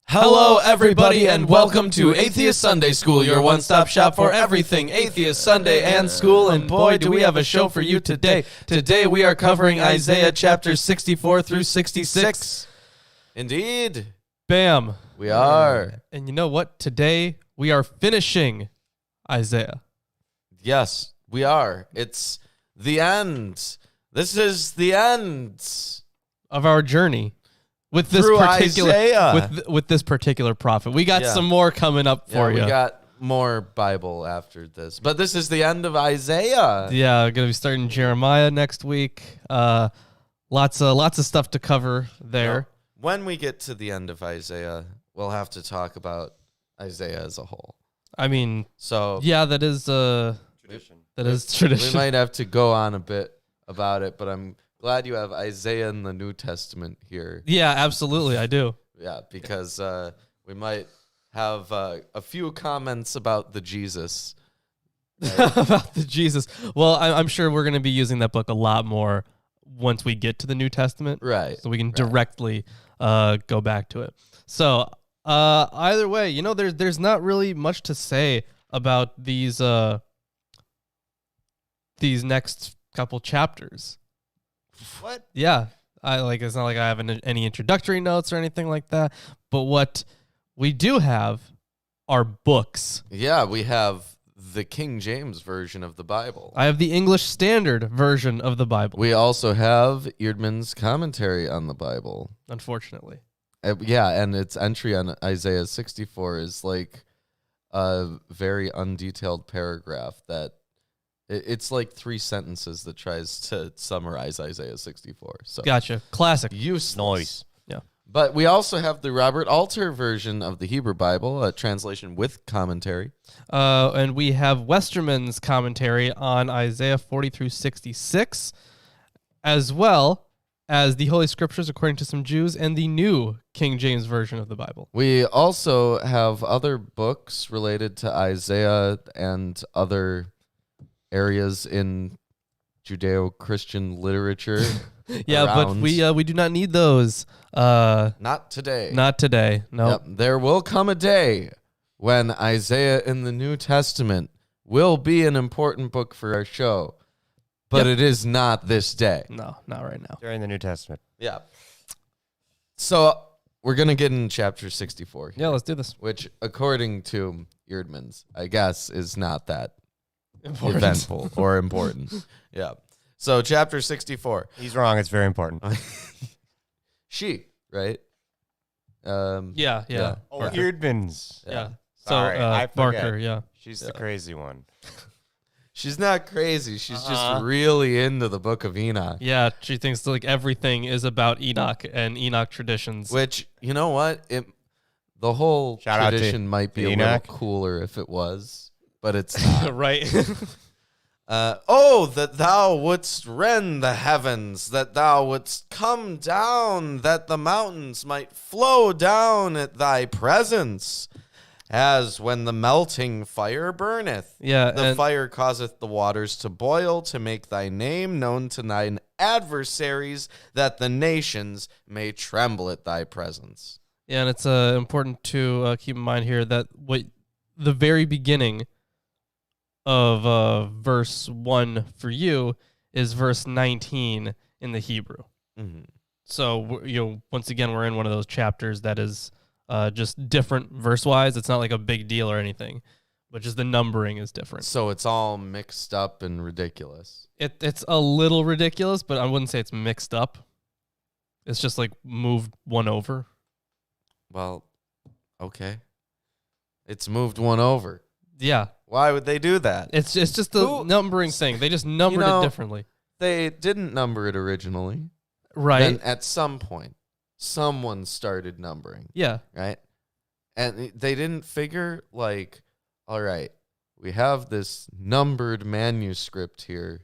Hello, everybody, and welcome to Atheist Sunday School, your one-stop shop for everything Atheist Sunday and school. And boy, do we have a show for you today. Today we are covering Isaiah chapters 64 through 66. Indeed. Bam. We are. And you know what? Today we are finishing Isaiah. Yes, we are. It's the end. This is the end of our journey. With this through particular Isaiah. with this particular prophet. We got some more coming up for you. We got more Bible after this. But this is the end of Isaiah. Yeah, we're going to be starting Jeremiah next week. Lots of stuff to cover there. When we get to the end of Isaiah, we'll have to talk about Isaiah as a whole. I mean, so yeah, that is tradition. That is tradition. We might have to go on a bit about it, but I'm glad you have Isaiah in the New Testament here. Yeah, absolutely, I do. Yeah, because we might have a few comments about the Jesus. Right? About the Jesus. Well, I'm sure we're going to be using that book a lot more once we get to the New Testament. Right. So we can directly go back to it. So either way, you know, there's not really much to say about these next couple chapters. What? Yeah. It's not like I have any introductory notes or anything like that. But what we do have are books. Yeah, we have the King James version of the Bible. I have the English Standard version of the Bible. We also have Eerdman's commentary on the Bible. Unfortunately. Yeah, and its entry on Isaiah 64 is like a very undetailed paragraph that it's like 3 sentences that tries to summarize Isaiah 64. So gotcha. Classic. Useless. Noise. Yeah. But we also have the Robert Alter version of the Hebrew Bible, a translation with commentary. And we have Westerman's commentary on Isaiah 40 through 66, as well as the Holy Scriptures according to some Jews and the New King James Version of the Bible. We also have other books related to Isaiah and other areas in Judeo-Christian literature. Yeah, around. but we do not need those. Not today. Not today. No. Yep. There will come a day when Isaiah in the New Testament will be an important book for our show, but it is not this day. No, not right now. During the New Testament. Yeah. So we're going to get in chapter 64 here, Yeah, let's do this. which, according to Eerdman's, I guess, is not that Important. eventful or important. Yeah. So chapter 64. He's wrong. It's very important. She, right? Yeah. Oh, Eerdmans. Yeah. Sorry, I forget. Barker, yeah. She's the crazy one. She's not crazy. She's just really into the Book of Enoch. Yeah, she thinks like everything is about Enoch and Enoch traditions. Which, you know what? The whole Shout out to tradition might be a Enoch. little cooler if it was, but it's not. Right. Oh, that thou wouldst rend the heavens, that thou wouldst come down, that the mountains might flow down at thy presence, as when the melting fire burneth. Yeah, The fire causeth the waters to boil, to make thy name known to thine adversaries, that the nations may tremble at thy presence. Yeah, and it's important to keep in mind here that the very beginning of verse 1 for you is verse 19 in the Hebrew. Mm-hmm. So, once again, we're in one of those chapters that is just different verse-wise. It's not like a big deal or anything, but just the numbering is different. So it's all mixed up and ridiculous. It's a little ridiculous, but I wouldn't say it's mixed up. It's just like moved one over. Well, okay. It's moved one over. Yeah. Why would they do that? It's just the numbering thing. They just numbered it differently. They didn't number it originally. Right. Then at some point, someone started numbering. Yeah. Right? And they didn't figure, like, all right, we have this numbered manuscript here.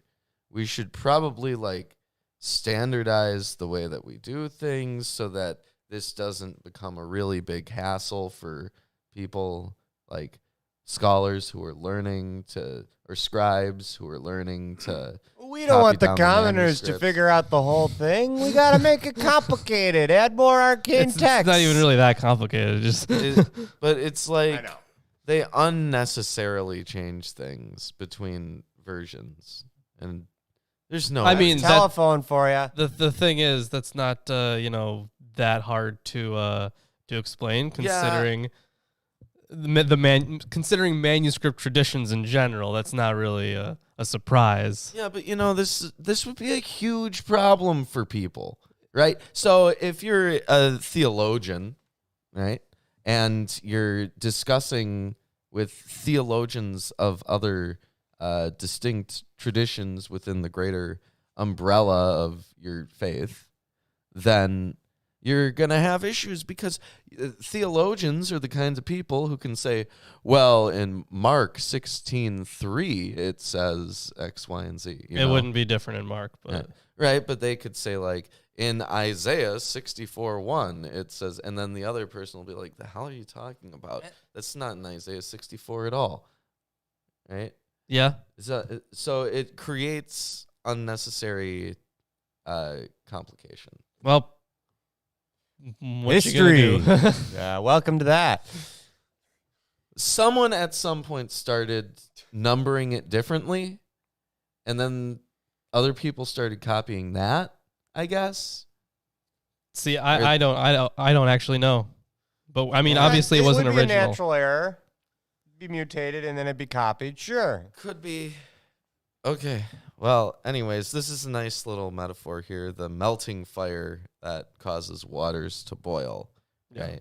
We should probably, like, standardize the way that we do things so that this doesn't become a really big hassle for people, like scholars who are learning to, or scribes who are learning to We don't want the down commoners to manuscripts. figure out the whole thing. We got to make it complicated. Add more arcane It's text. not even really that complicated. Just But it's like I know. they unnecessarily change things between versions, and there's no. I mean, Telephone for you. the thing is that's not that hard to explain considering considering manuscript traditions in general. That's not really a surprise. Yeah, but this would be a huge problem for people, right? So if you're a theologian, right, and you're discussing with theologians of other distinct traditions within the greater umbrella of your faith, then you're going to have issues because theologians are the kinds of people who can say, well, in Mark 16:3, it says X, Y, and Z. It wouldn't be different in Mark, but Right, but they could say, like, in Isaiah 64:1, it says, and then the other person will be like, the hell are you talking about? That's not in Isaiah 64 at all, right? yeah. So it creates unnecessary complication. Well, what History. you gonna do? Yeah, welcome to that. Someone at some point started numbering it differently, and then other people started copying that, I guess. See, I don't actually know, but I mean, obviously it wasn't would be a original. natural error. Be mutated and then it'd be copied. Sure. Could be. Okay. Well, anyways, this is a nice little metaphor here. The melting fire that causes waters to boil, Yeah.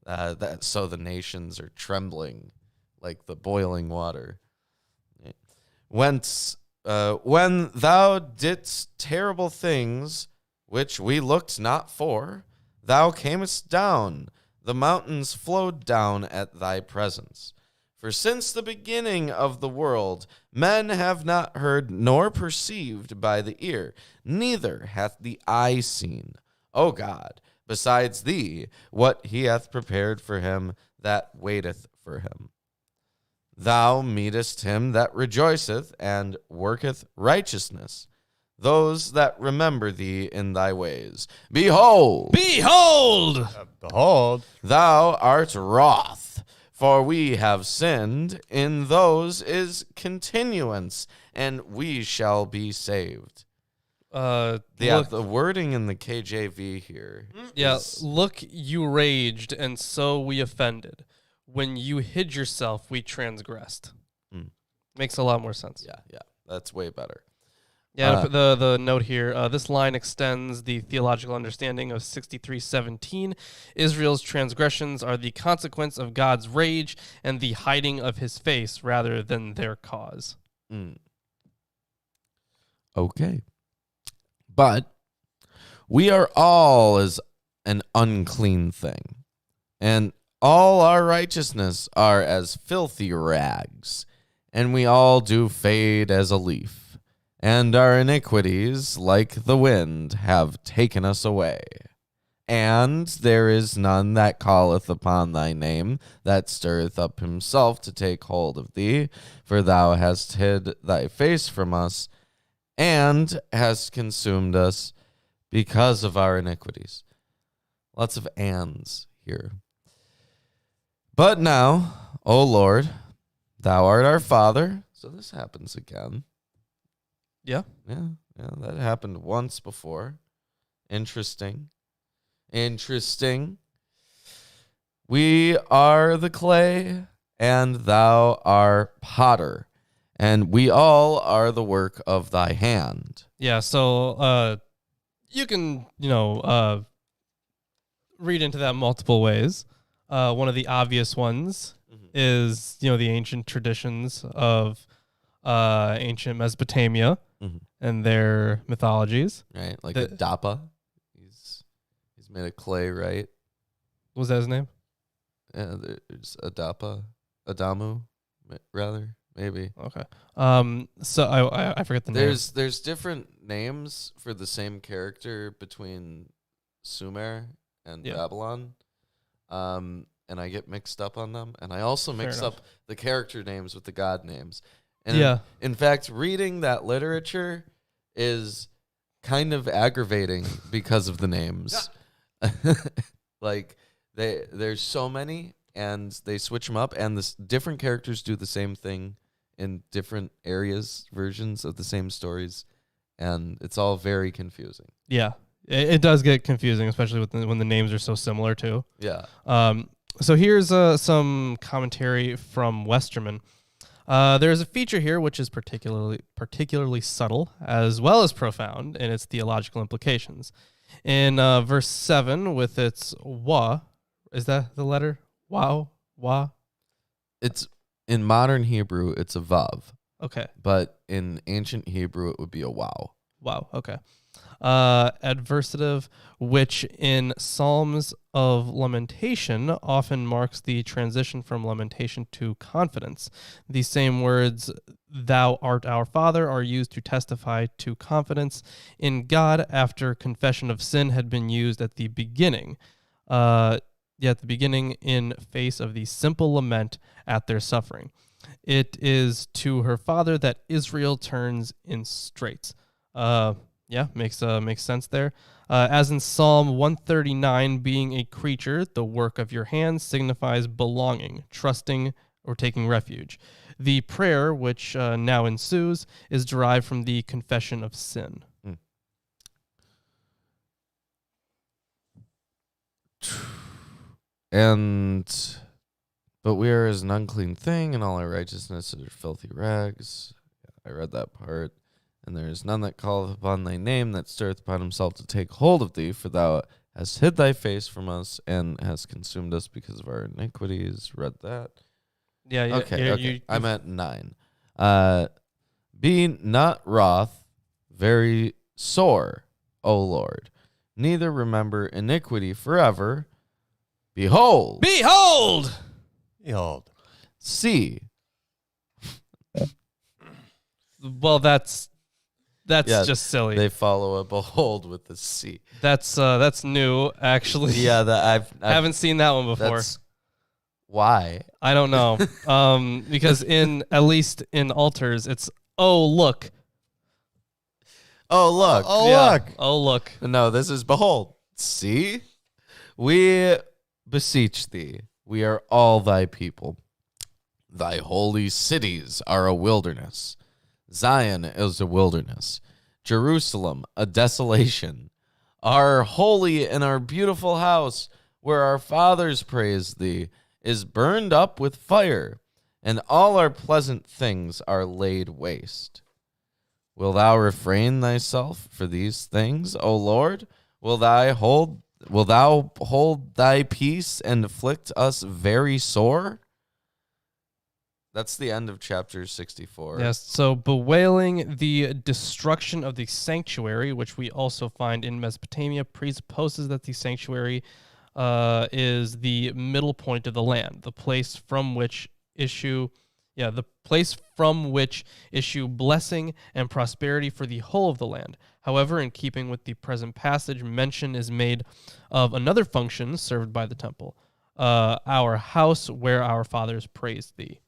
right? So the nations are trembling like the boiling water. When thou didst terrible things which we looked not for, thou camest down. The mountains flowed down at thy presence. For since the beginning of the world, men have not heard nor perceived by the ear, neither hath the eye seen, O God, besides thee, what he hath prepared for him that waiteth for him. Thou meetest him that rejoiceth and worketh righteousness, those that remember thee in thy ways. Behold, Behold. thou art wroth. For we have sinned, in those is continuance, and we shall be saved. The wording in the KJV here. Yeah, is- look, you raged, and so we offended. When you hid yourself, we transgressed. Makes a lot more sense. Yeah, that's way better. Yeah, the note here, this line extends the theological understanding of 63:17. Israel's transgressions are the consequence of God's rage and the hiding of his face rather than their cause. Okay. But we are all as an unclean thing, and all our righteousness are as filthy rags, and we all do fade as a leaf. And our iniquities, like the wind, have taken us away. And there is none that calleth upon thy name, that stirreth up himself to take hold of thee. For thou hast hid thy face from us, and hast consumed us because of our iniquities. Lots of ands here. But now, O Lord, thou art our Father. So this happens again. Yeah. Yeah, that happened once before. Interesting. We are the clay, and thou art potter, and we all are the work of thy hand. Yeah, so you can, read into that multiple ways. One of the obvious ones is, the ancient traditions of ancient Mesopotamia and their mythologies. Right, like Adapa. He's made of clay, right? Was that his name? Yeah, there's Adamu, rather, maybe. Okay. So I forget the name. There's different names for the same character between Sumer and Babylon. And I get mixed up on them. And I also mix up the character names with the god names. And in fact, reading that literature, is kind of aggravating because of the names. Like there's so many, and they switch them up, and different characters do the same thing in different versions of the same stories, and it's all very confusing. Yeah, it does get confusing, especially when the names are so similar too. Yeah. So here's some commentary from Westerman. There's a feature here which is particularly subtle as well as profound in its theological implications. In verse 7, with its wa, is that the letter? Wow? Wa? It's in modern Hebrew, it's a vav. Okay. But in ancient Hebrew, it would be a wow. Wow. Okay. Adversative, which in Psalms of Lamentation often marks the transition from lamentation to confidence. The same words, "Thou art our Father," are used to testify to confidence in God after confession of sin had been used at the beginning. At the beginning in face of the simple lament at their suffering. It is to her Father that Israel turns in straits. Makes sense there. As in Psalm 139, being a creature, the work of your hands signifies belonging, trusting, or taking refuge. The prayer, which now ensues, is derived from the confession of sin. But we are as an unclean thing, and all our righteousness are filthy rags. I read that part. And there is none that calleth upon thy name, that stirreth upon himself to take hold of thee, for thou hast hid thy face from us, and hast consumed us because of our iniquities. Read that. Yeah. Okay. I'm at 9. Be not wroth, very sore, O Lord, neither remember iniquity forever. Behold. Behold! See. Well, that's just silly. They follow a behold with the C. That's new, actually. Yeah, I haven't seen that one before. Why? I don't know. Because at least in altars, it's oh look. Oh look. Look. Oh look. No, this is behold. See? We beseech thee. We are all thy people. Thy holy cities are a wilderness. Zion is a wilderness. Jerusalem, a desolation. Our holy and our beautiful house, where our fathers praised thee, is burned up with fire, and all our pleasant things are laid waste. Wilt thou refrain thyself for these things, O Lord? Wilt thou hold thy peace and afflict us very sore? That's the end of chapter 64. Yes, so bewailing the destruction of the sanctuary, which we also find in Mesopotamia, presupposes that the sanctuary is the middle point of the land, the place from which issue blessing and prosperity for the whole of the land. However, in keeping with the present passage, mention is made of another function served by the temple, our house where our fathers praised thee.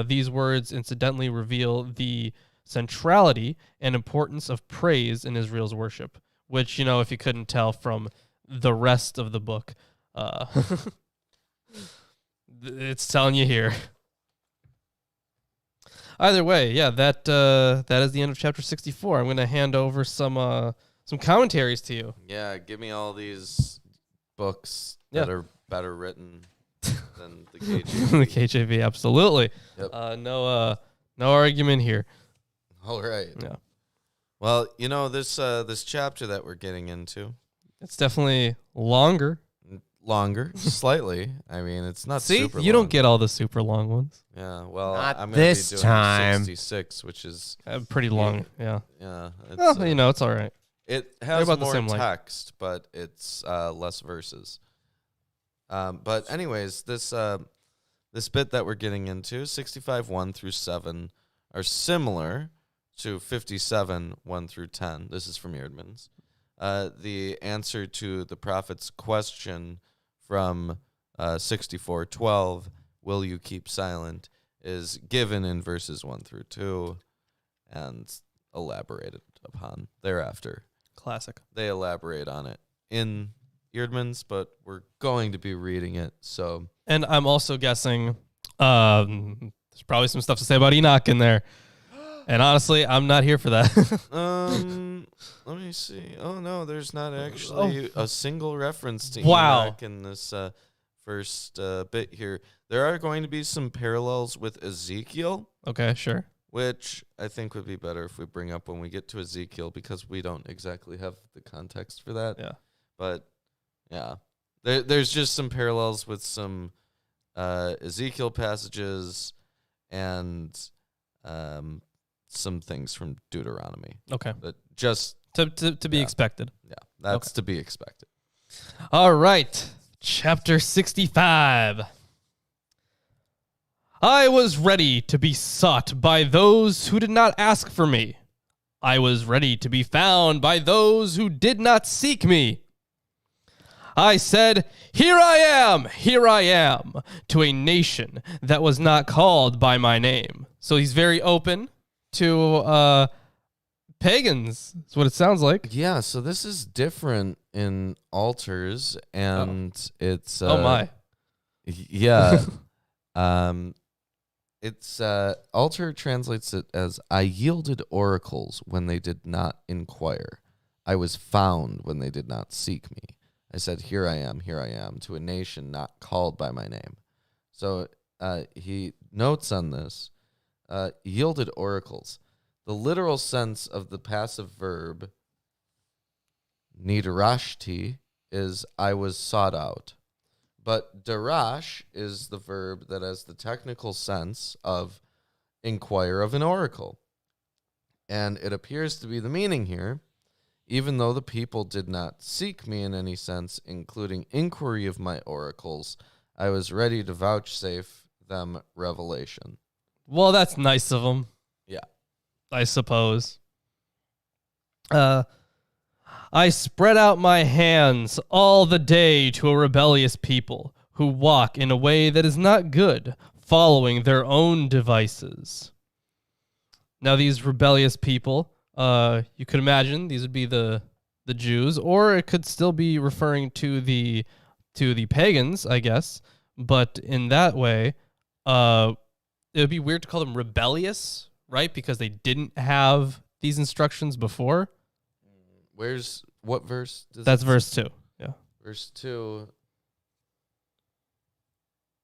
These words incidentally reveal the centrality and importance of praise in Israel's worship, which, if you couldn't tell from the rest of the book, it's telling you here. Either way, yeah, that is the end of chapter 64. I'm going to hand over some commentaries to you. Yeah, give me all these books that are better written than the KJV. The KJV, absolutely. Yep. No argument here. All right. Yeah. Well, this chapter that we're getting into, it's definitely longer, slightly. I mean, it's not. See, super you long. don't get all the super long ones. Yeah. Well, Not I'm this gonna be doing time. 66, which is Pretty long. Yeah. yeah. Well, it's all right. It has about the more same length. text, but it's less verses. But anyways, this bit that we're getting into, 65 1 through 7, are similar to 57 1 through 10. This is from Eerdmans. The answer to the prophet's question from 64:12, will you keep silent, is given in verses 1 through 2, and elaborated upon thereafter. Classic. They elaborate on it in Eerdmans, but we're going to be reading it. So, And I'm also guessing there's probably some stuff to say about Enoch in there. And honestly, I'm not here for that. let me see. Oh no, there's not actually a single reference to Wow. Enoch in this first bit here. There are going to be some parallels with Ezekiel, Okay, sure. which I think would be better if we bring up when we get to Ezekiel, because we don't exactly have the context for that. Yeah. But yeah, there's just some parallels with some Ezekiel passages and some things from Deuteronomy. Okay. But just To be expected. yeah, that's to be expected. All right. Chapter 65. I was ready to be sought by those who did not ask for me. I was ready to be found by those who did not seek me. I said, here I am, to a nation that was not called by my name. So he's very open to pagans, is what it sounds like. Yeah, so this is different in altars, and it's Oh my. yeah. It's altar translates it as I yielded oracles when they did not inquire. I was found when they did not seek me. I said, here I am, to a nation not called by my name. So he notes on this, yielded oracles. The literal sense of the passive verb, nidrashti, is I was sought out. But darash is the verb that has the technical sense of inquire of an oracle. And it appears to be the meaning here, even though the people did not seek me in any sense, including inquiry of my oracles, I was ready to vouchsafe them revelation. Well, that's nice of him. Yeah. I suppose. I spread out my hands all the day to a rebellious people who walk in a way that is not good, following their own devices. Now, these rebellious people, you could imagine these would be the Jews, or it could still be referring to the pagans, I guess. But in that way, it would be weird to call them rebellious, right? Because they didn't have these instructions before. What verse? That's verse 2. Yeah. Verse 2.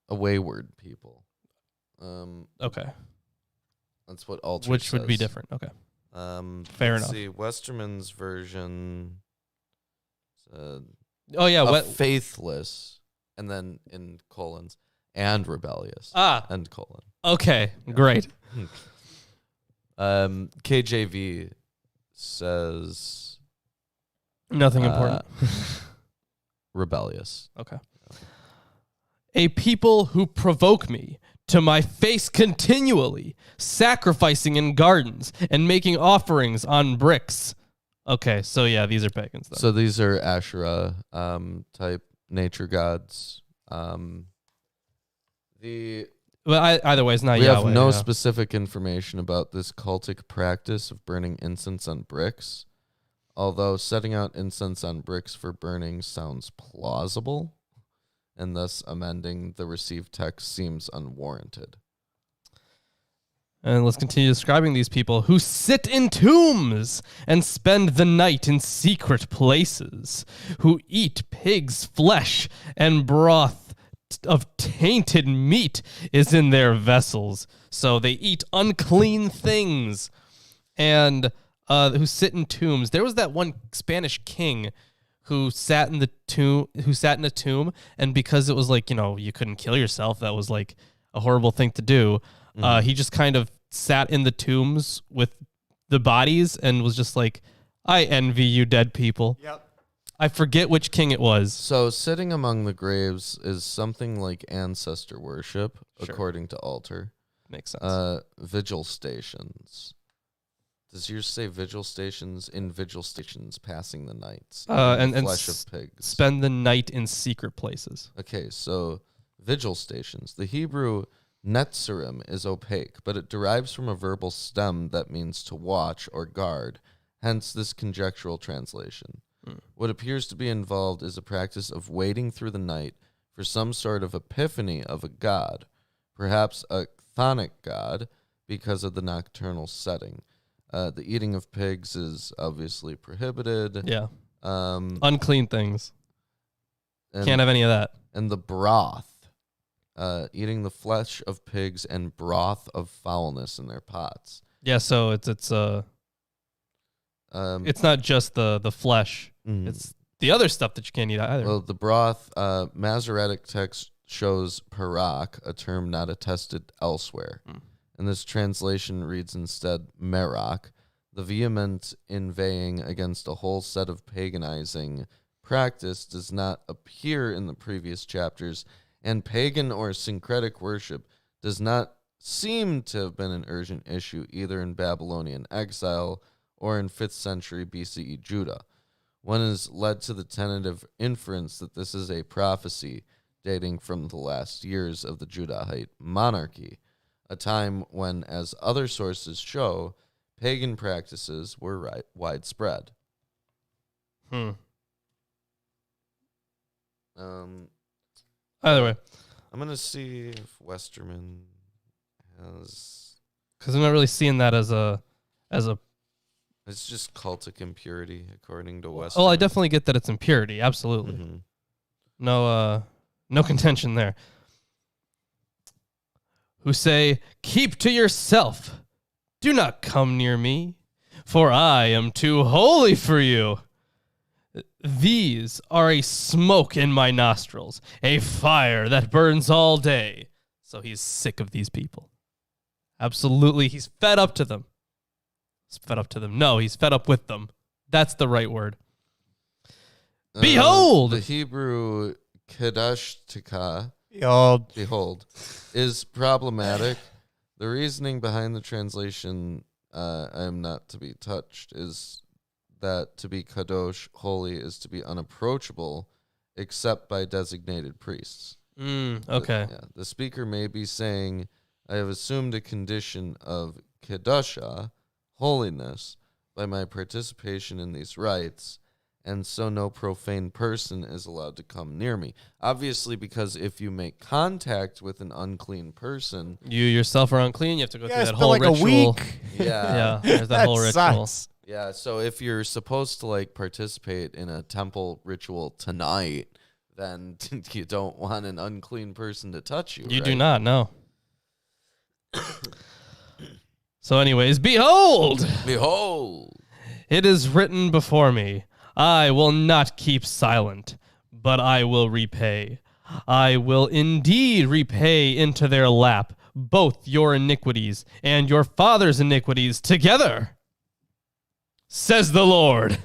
A wayward people. Okay. That's what altar Which would be says. different. Okay. Fair let's enough. See, Westerman's version. Oh yeah. Faithless, and then in colons, and rebellious. And colon. Okay. Great. KJV says Nothing important. rebellious. Okay. A people who provoke me to my face continually, sacrificing in gardens and making offerings on bricks. Okay, so yeah, these are pagans though. So these are Asherah type nature gods. Well, either way, it's not we Yahweh. have no specific information about this cultic practice of burning incense on bricks, although setting out incense on bricks for burning sounds plausible, and thus amending the received text seems unwarranted. And let's continue describing these people who sit in tombs and spend the night in secret places, who eat pig's flesh, and broth of tainted meat is in their vessels. So they eat unclean things, and who sit in tombs. There was that one Spanish king who sat in a tomb, and because it was like, you couldn't kill yourself, that was like a horrible thing to do. He just kind of sat in the tombs with the bodies and was just like, I envy you dead people. Yep. I forget which king it was. So sitting among the graves is something like ancestor worship, Sure. according to altar. Makes sense. Vigil stations. Does yours say vigil stations? In vigil stations, passing the nights. And flesh of pigs. Spend the night in secret places. Okay, so vigil stations. The Hebrew Netzerim is opaque, but it derives from a verbal stem that means to watch or guard, hence this conjectural translation. What appears to be involved is a practice of waiting through the night for some sort of epiphany of a god, perhaps a chthonic god, because of the nocturnal setting. The eating of pigs is obviously prohibited. Yeah. Unclean things. Can't have any of that. And the broth. Eating the flesh of pigs and broth of foulness in their pots. Yeah, so it's not just the flesh. Mm-hmm. It's the other stuff that you can't eat either. Well, the broth, Masoretic text shows parak, a term not attested elsewhere. And this translation reads instead merak, the vehement inveighing against a whole set of paganizing practice does not appear in the previous chapters, and pagan or syncretic worship does not seem to have been an urgent issue either in Babylonian exile or in 5th century BCE Judah. One is led to the tentative inference that this is a prophecy dating from the last years of the Judahite monarchy, a time when, as other sources show, pagan practices were widespread. Either way. I'm going to see if Westerman has... Because I'm not really seeing that as a... It's just cultic impurity, according to Westerman. Oh, I definitely get that it's impurity. Absolutely. Mm-hmm. No contention there. Who say, keep to yourself. Do not come near me, for I am too holy for you. These are a smoke in my nostrils, a fire that burns all day. So he's sick of these people. Absolutely. He's fed up to them. He's fed up to them. No, he's fed up with them. That's the right word. Behold! The Hebrew kedashtika, Behold. is problematic. The reasoning behind the translation, I am not to be touched, is that to be kadosh, holy, is to be unapproachable, except by designated priests. Okay. The speaker may be saying, I have assumed a condition of kedusha, holiness, by my participation in these rites, and so no profane person is allowed to come near me. Obviously, because if you make contact with an unclean person... You yourself are unclean, you have to go through that whole like ritual. A week. Yeah. There's that whole ritual. Sucks. Yeah, so if you're supposed to participate in a temple ritual tonight, then you don't want an unclean person to touch you. You right? do not, no. So anyways, behold! Behold! It is written before me, I will not keep silent, but I will repay. I will indeed repay into their lap both your iniquities and your father's iniquities together, says the Lord.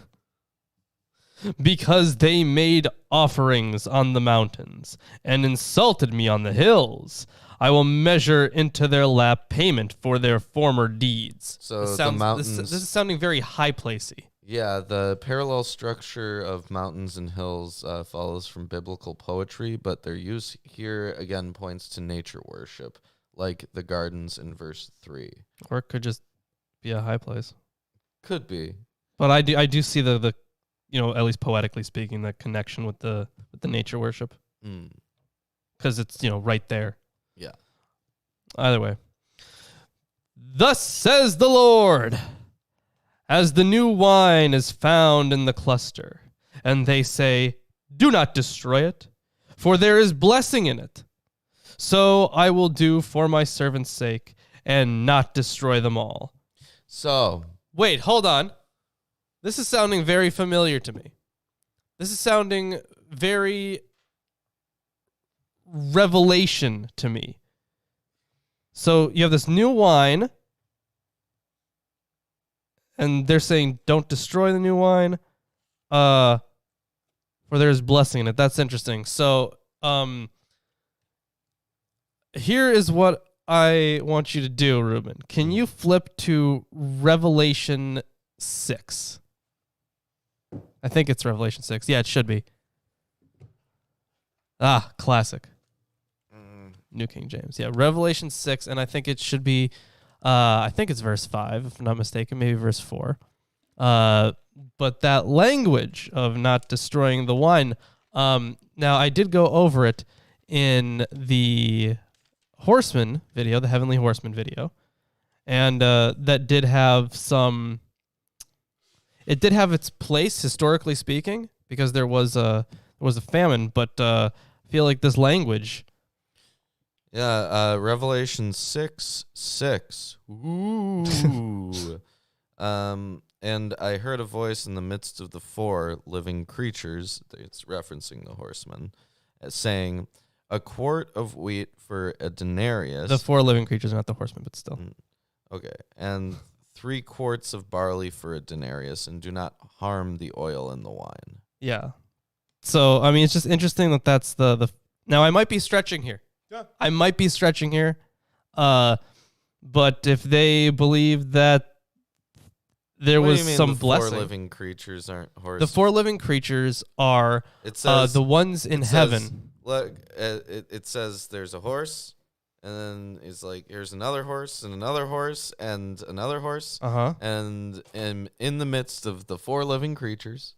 Because they made offerings on the mountains and insulted me on the hills, I will measure into their lap payment for their former deeds. So the mountains... This is sounding very high-placey. Yeah, the parallel structure of mountains and hills follows from biblical poetry, but their use here again points to nature worship, like the gardens in verse 3. Or it could just be a high place. Could be. But I do see the at least poetically speaking, the connection with the nature worship. Because it's, right there. Yeah. Either way. Thus says the Lord, as the new wine is found in the cluster, and they say, do not destroy it, for there is blessing in it. So I will do for my servant's sake, and not destroy them all. So. Wait, hold on. This is sounding very familiar to me. This is sounding very Revelation to me. So you have this new wine, and they're saying, don't destroy the new wine, for there is blessing in it. That's interesting. So here is what I want you to do, Ruben. Can you flip to Revelation 6? I think it's Revelation 6. Yeah, it should be. Ah, classic. New King James. Yeah, Revelation 6, and I think it should be, I think it's verse 5, if I'm not mistaken, maybe verse 4. But that language of not destroying the wine, now I did go over it in the Horseman video, the Heavenly Horseman video, and that did have some, it did have its place, historically speaking, because there was a famine, but I feel like this language... Yeah, Revelation 6:6. Ooh. And I heard a voice in the midst of the 4 living creatures, it's referencing the horsemen, saying, a quart of wheat for a denarius. The 4 living creatures, not the horsemen, but still. Okay. And 3 quarts of barley for a denarius, and do not harm the oil and the wine. Yeah. So, I mean, it's just interesting that that's the now, I might be stretching here. Yeah. I might be stretching here. But if they believe that there What do was you mean some the blessing. 4 living creatures aren't horses? The 4 living creatures are It says, the ones in heaven. Look, it says there's a horse, and then it's like, here's another horse, and another horse, and another horse. Uh-huh. And in the midst of the 4 living creatures,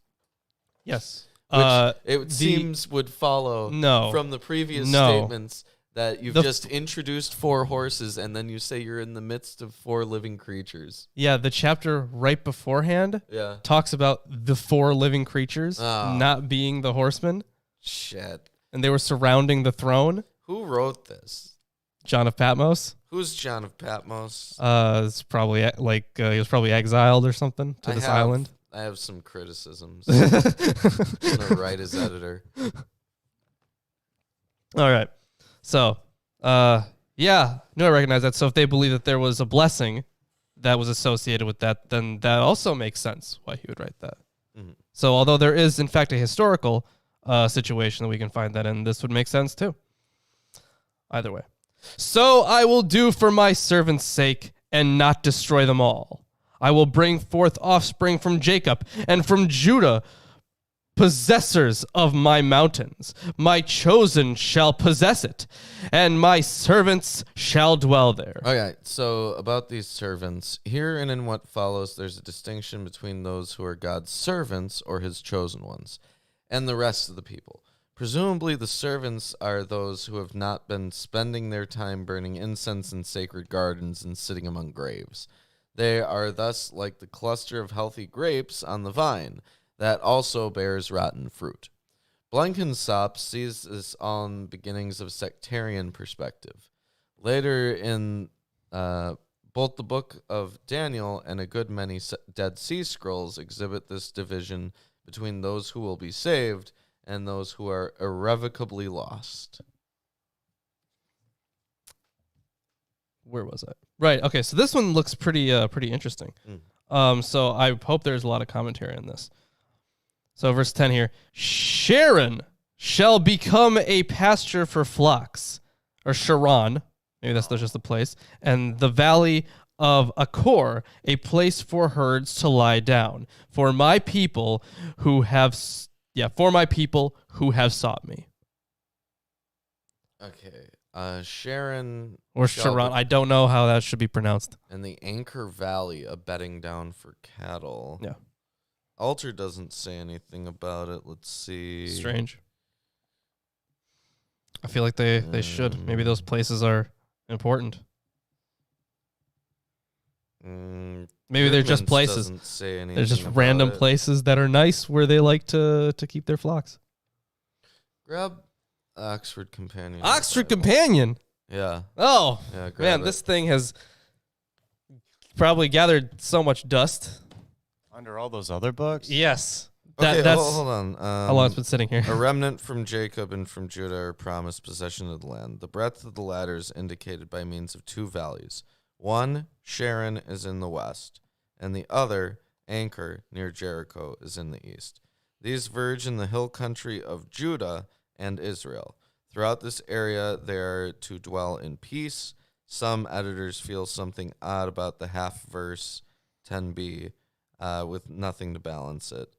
Yes. which it seems would follow from the previous statements that you've just introduced 4 horses, and then you say you're in the midst of 4 living creatures. Yeah, the chapter right beforehand talks about the 4 living creatures not being the horsemen. Shit. And they were surrounding the throne. Who wrote this? John of Patmos. Who's John of Patmos? It's probably he was probably exiled or something to this island. I have some criticisms. I'm gonna write as editor. All right. So, yeah, no, I recognize that. So if they believe that there was a blessing that was associated with that, then that also makes sense why he would write that. Mm-hmm. So although there is, in fact, a historical situation that we can find that in, this would make sense too. Either way. So I will do for my servant's sake and not destroy them all. I will bring forth offspring from Jacob and from Judah, possessors of my mountains. My chosen shall possess it, and my servants shall dwell there. Okay, so about these servants, here and in what follows, there's a distinction between those who are God's servants or his chosen ones, and the rest of the people. Presumably the servants are those who have not been spending their time burning incense in sacred gardens and sitting among graves. They are thus like the cluster of healthy grapes on the vine that also bears rotten fruit. Blenkinsop sees this on beginnings of sectarian perspective. Later in both the book of Daniel and a good many Dead Sea Scrolls exhibit this division between those who will be saved and those who are irrevocably lost. Where was I? Right. Okay. So this one looks pretty interesting. So I hope there's a lot of commentary on this. So verse 10 here, Sharon shall become a pasture for flocks, or Sharon, maybe that's just the place, and the valley of Achor, a place for herds to lie down, for my people who have sought me. Okay. Sharon or Sharon, I don't know how that should be pronounced. And the Anchor Valley, a bedding down for cattle. Yeah. Altar doesn't say anything about it. Let's see. Strange. I feel like they should. Maybe those places are important. Maybe they're just places. They're just random places that are nice where they like to keep their flocks. Grab Oxford Companion. Oxford Companion? Yeah. Oh, yeah, man, this thing has probably gathered so much dust. Under all those other books? Yes. That's hold on. How long it's been sitting here? A remnant from Jacob and from Judah are promised possession of the land. The breadth of the latter is indicated by means of 2 valleys. One, Sharon, is in the west, and the other, Anchor, near Jericho, is in the east. These verge in the hill country of Judah and Israel. Throughout this area, they are to dwell in peace. Some editors feel something odd about the half verse 10b, with nothing to balance it.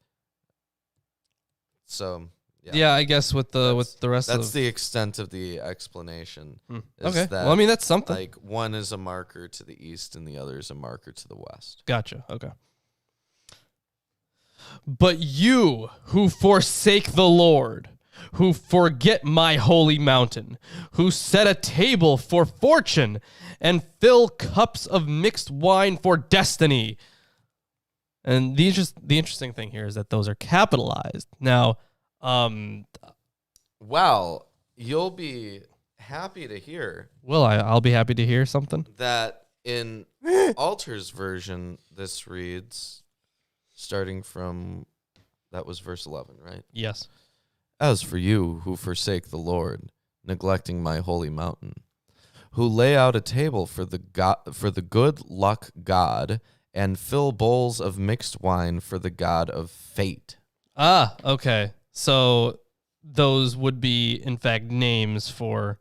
So, Yeah, I guess with the rest That's of the extent of the explanation. Is okay. that, Well, I mean that's something. like one is a marker to the east and the other is a marker to the west. Gotcha. Okay. But you who forsake the Lord, who forget my holy mountain, who set a table for fortune and fill cups of mixed wine for destiny. And the interesting thing here is that those are capitalized. Now, Well, you'll be happy to hear I'll be happy to hear something. that in Alter's version, this reads, starting from, that was verse 11, right? Yes. As for you who forsake the Lord, neglecting my holy mountain, who lay out a table for the good luck god, and fill bowls of mixed wine for the god of fate. Ah, okay. So those would be, in fact, names for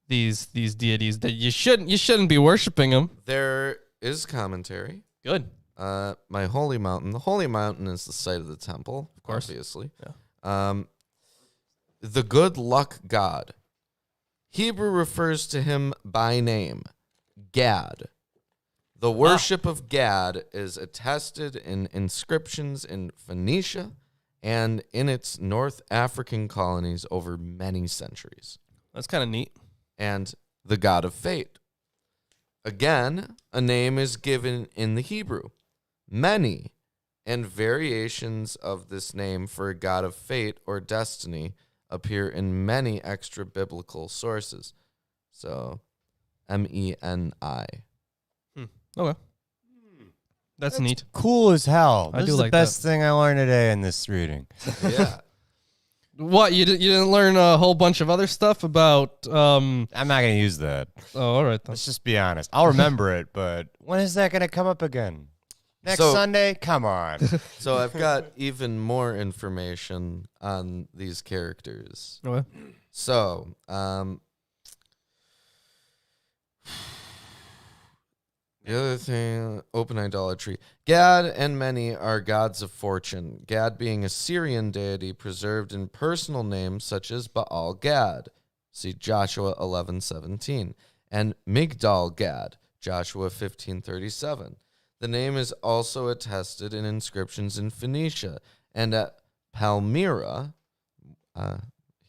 these deities that you shouldn't be worshiping them. There is commentary. Good. My holy mountain. The holy mountain is the site of the temple, of course. obviously. Yeah. The good luck god. Hebrew refers to him by name, Gad. The worship of Gad is attested in inscriptions in Phoenicia and in its North African colonies over many centuries. That's kind of neat. And the god of fate. Again, a name is given in the Hebrew. Many and variations of this name for a god of fate or destiny appear in many extra biblical sources. So, M-E-N-I. Okay. That's neat. Cool as hell. I This do is like the best thing I learned today in this reading. Yeah. What, you didn't learn a whole bunch of other stuff about I'm not going to use that. Oh, all right then. Let's just be honest. I'll remember it, but when is that going to come up again? Next So- Sunday? Come on. So I've got even more information on these characters. Okay. So, the other thing, open idolatry. Gad and many are gods of fortune. Gad being a Syrian deity preserved in personal names such as Baal Gad. See Joshua 11:17. And Migdal Gad, Joshua 15:37. The name is also attested in inscriptions in Phoenicia and at Palmyra.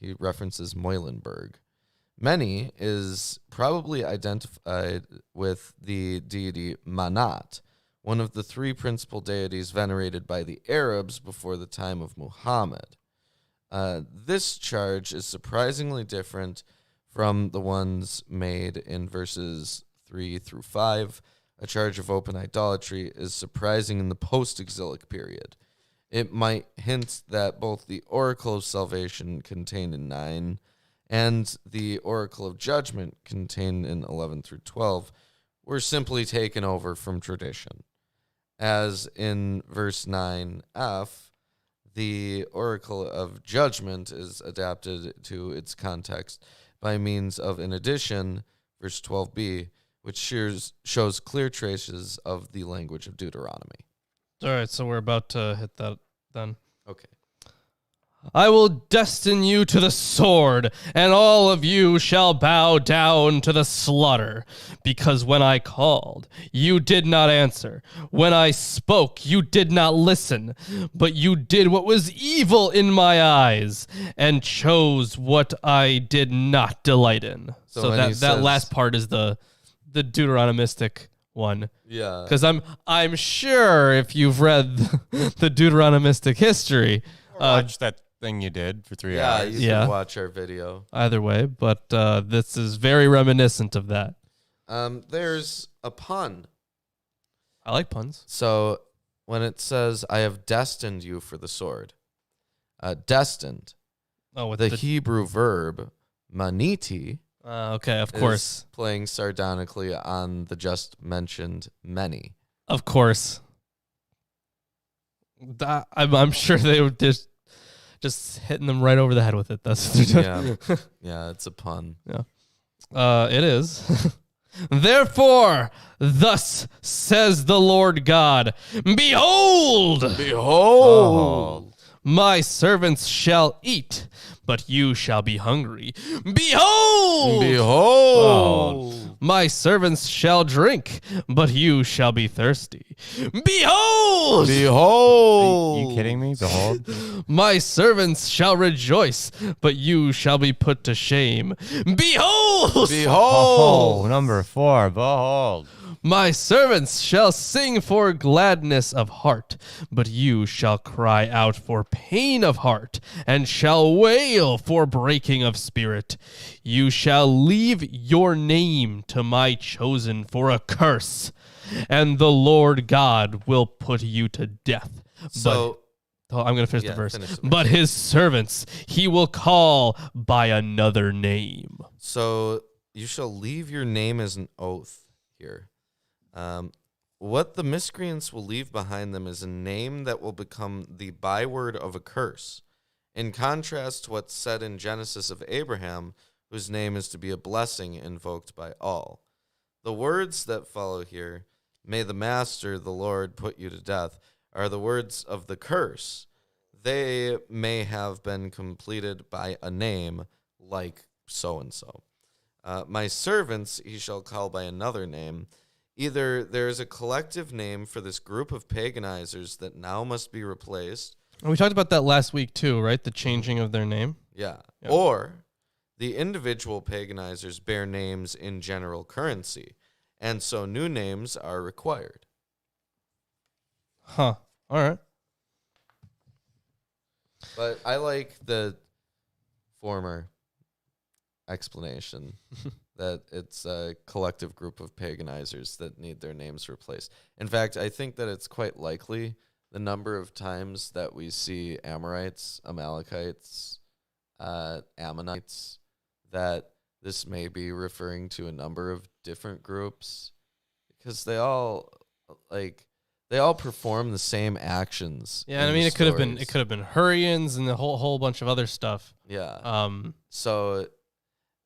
He references Muhlenberg. Many is probably identified with the deity Manat, one of the three principal deities venerated by the Arabs before the time of Muhammad. This charge is surprisingly different from the ones made in verses 3 through 5. A charge of open idolatry is surprising in the post-exilic period. It might hint that both the oracle of salvation contained in 9 and the oracle of judgment contained in 11 through 12 were simply taken over from tradition. As in verse 9f, the oracle of judgment is adapted to its context by means of an addition, verse 12b, which shows clear traces of the language of Deuteronomy. All right, so we're about to hit that then. Okay. I will destine you to the sword, and all of you shall bow down to the slaughter. Because when I called, you did not answer. When I spoke, you did not listen. But you did what was evil in my eyes, and chose what I did not delight in. So when he that says- last part is the Deuteronomistic one. Yeah. Because I'm sure if you've read the Deuteronomistic history, Watch that thing you did for 3 Yeah, hours. you Yeah. can watch our video. either way, but this is very reminiscent of that. There's a pun. I like puns. So when it says, I have destined you for the sword, destined, Oh, with the Hebrew verb maniti okay, of is course, playing sardonically on the just mentioned many. of course. I'm sure they were just hitting them right over the head with it. That's what they're doing. Yeah. Yeah, it's a pun. It is. Therefore, thus says the Lord God, Behold, Behold! My servants shall eat, but you shall be hungry. Behold! Behold! My servants shall drink, but you shall be thirsty. Behold! Behold! You kidding me? Behold. My servants shall rejoice, but you shall be put to shame. Behold! Behold! Oh, number 4. Behold. My servants shall sing for gladness of heart, but you shall cry out for pain of heart, and shall wail for breaking of spirit. You shall leave your name to my chosen for a curse, and the Lord God will put you to death. So, I'm going to finish the verse. finish the verse. But his servants he will call by another name. so you shall leave your name as an oath here. What the miscreants will leave behind them is a name that will become the byword of a curse, in contrast to what's said in Genesis of Abraham, whose name is to be a blessing invoked by all. The words that follow here, may the Master, the Lord, put you to death, are the words of the curse. They may have been completed by a name like so-and-so. My servants he shall call by another name. Either there is a collective name for this group of paganizers that now must be replaced. And we talked about that last week too, right? The changing of their name. Yeah. Yeah. Or the individual paganizers bear names in general currency, and so new names are required. Huh. All right. But I like the former explanation that it's a collective group of paganizers that need their names replaced. In fact, I think that it's quite likely the number of times that we see Amorites, Amalekites, Ammonites, that this may be referring to a number of different groups, because they all perform the same actions. Yeah, and I mean it could have been Hurrians and the whole bunch of other stuff. Yeah. So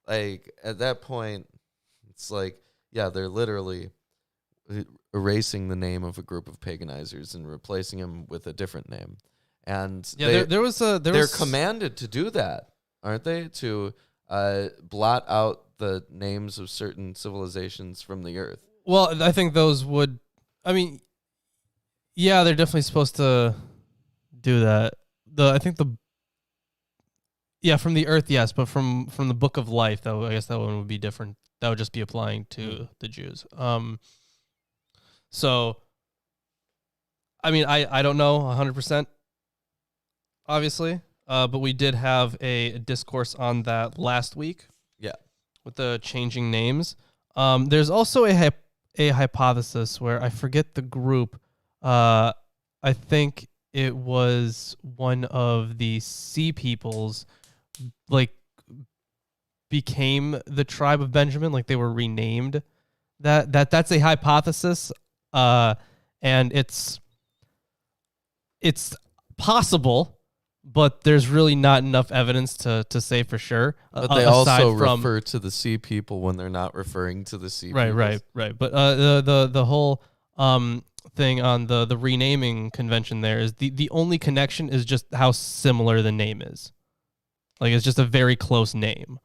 like at that point, it's like, yeah, they're literally erasing the name of a group of paganizers and replacing them with a different name. And yeah, they're commanded to do that, aren't they? To blot out the names of certain civilizations from the earth. Well, I think those would. I mean, yeah, they're definitely supposed to do that. From the earth, yes, but from the book of life, though, I guess that one would be different. That would just be applying to the Jews. So, I mean, I don't know 100%, obviously, but we did have a discourse on that last week. Yeah, with the changing names. There's also a hypothesis where I forget the group. I think it was one of the sea peoples, like, became the tribe of Benjamin, like they were renamed. That's a hypothesis, and it's possible, but there's really not enough evidence to say for sure. but they also refer to the sea people when they're not referring to the sea people. Right. But the whole thing on the renaming convention there is the only connection is just how similar the name is. Like, it's just a very close name.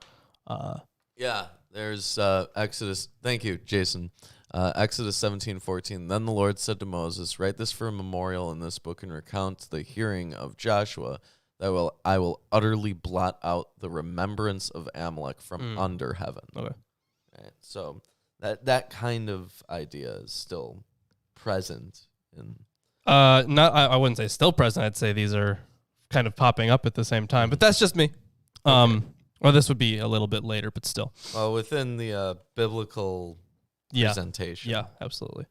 Yeah, there's Exodus. Thank you, Jason. Exodus 17:14. Then the Lord said to Moses, "Write this for a memorial in this book and recount the hearing of Joshua. That I will utterly blot out the remembrance of Amalek from under heaven." Okay. Right, so that kind of idea is still present in. I wouldn't say still present. I'd say these are kind of popping up at the same time, but that's just me. Or this would be a little bit later, but still. Well, within the biblical presentation. Yeah, absolutely.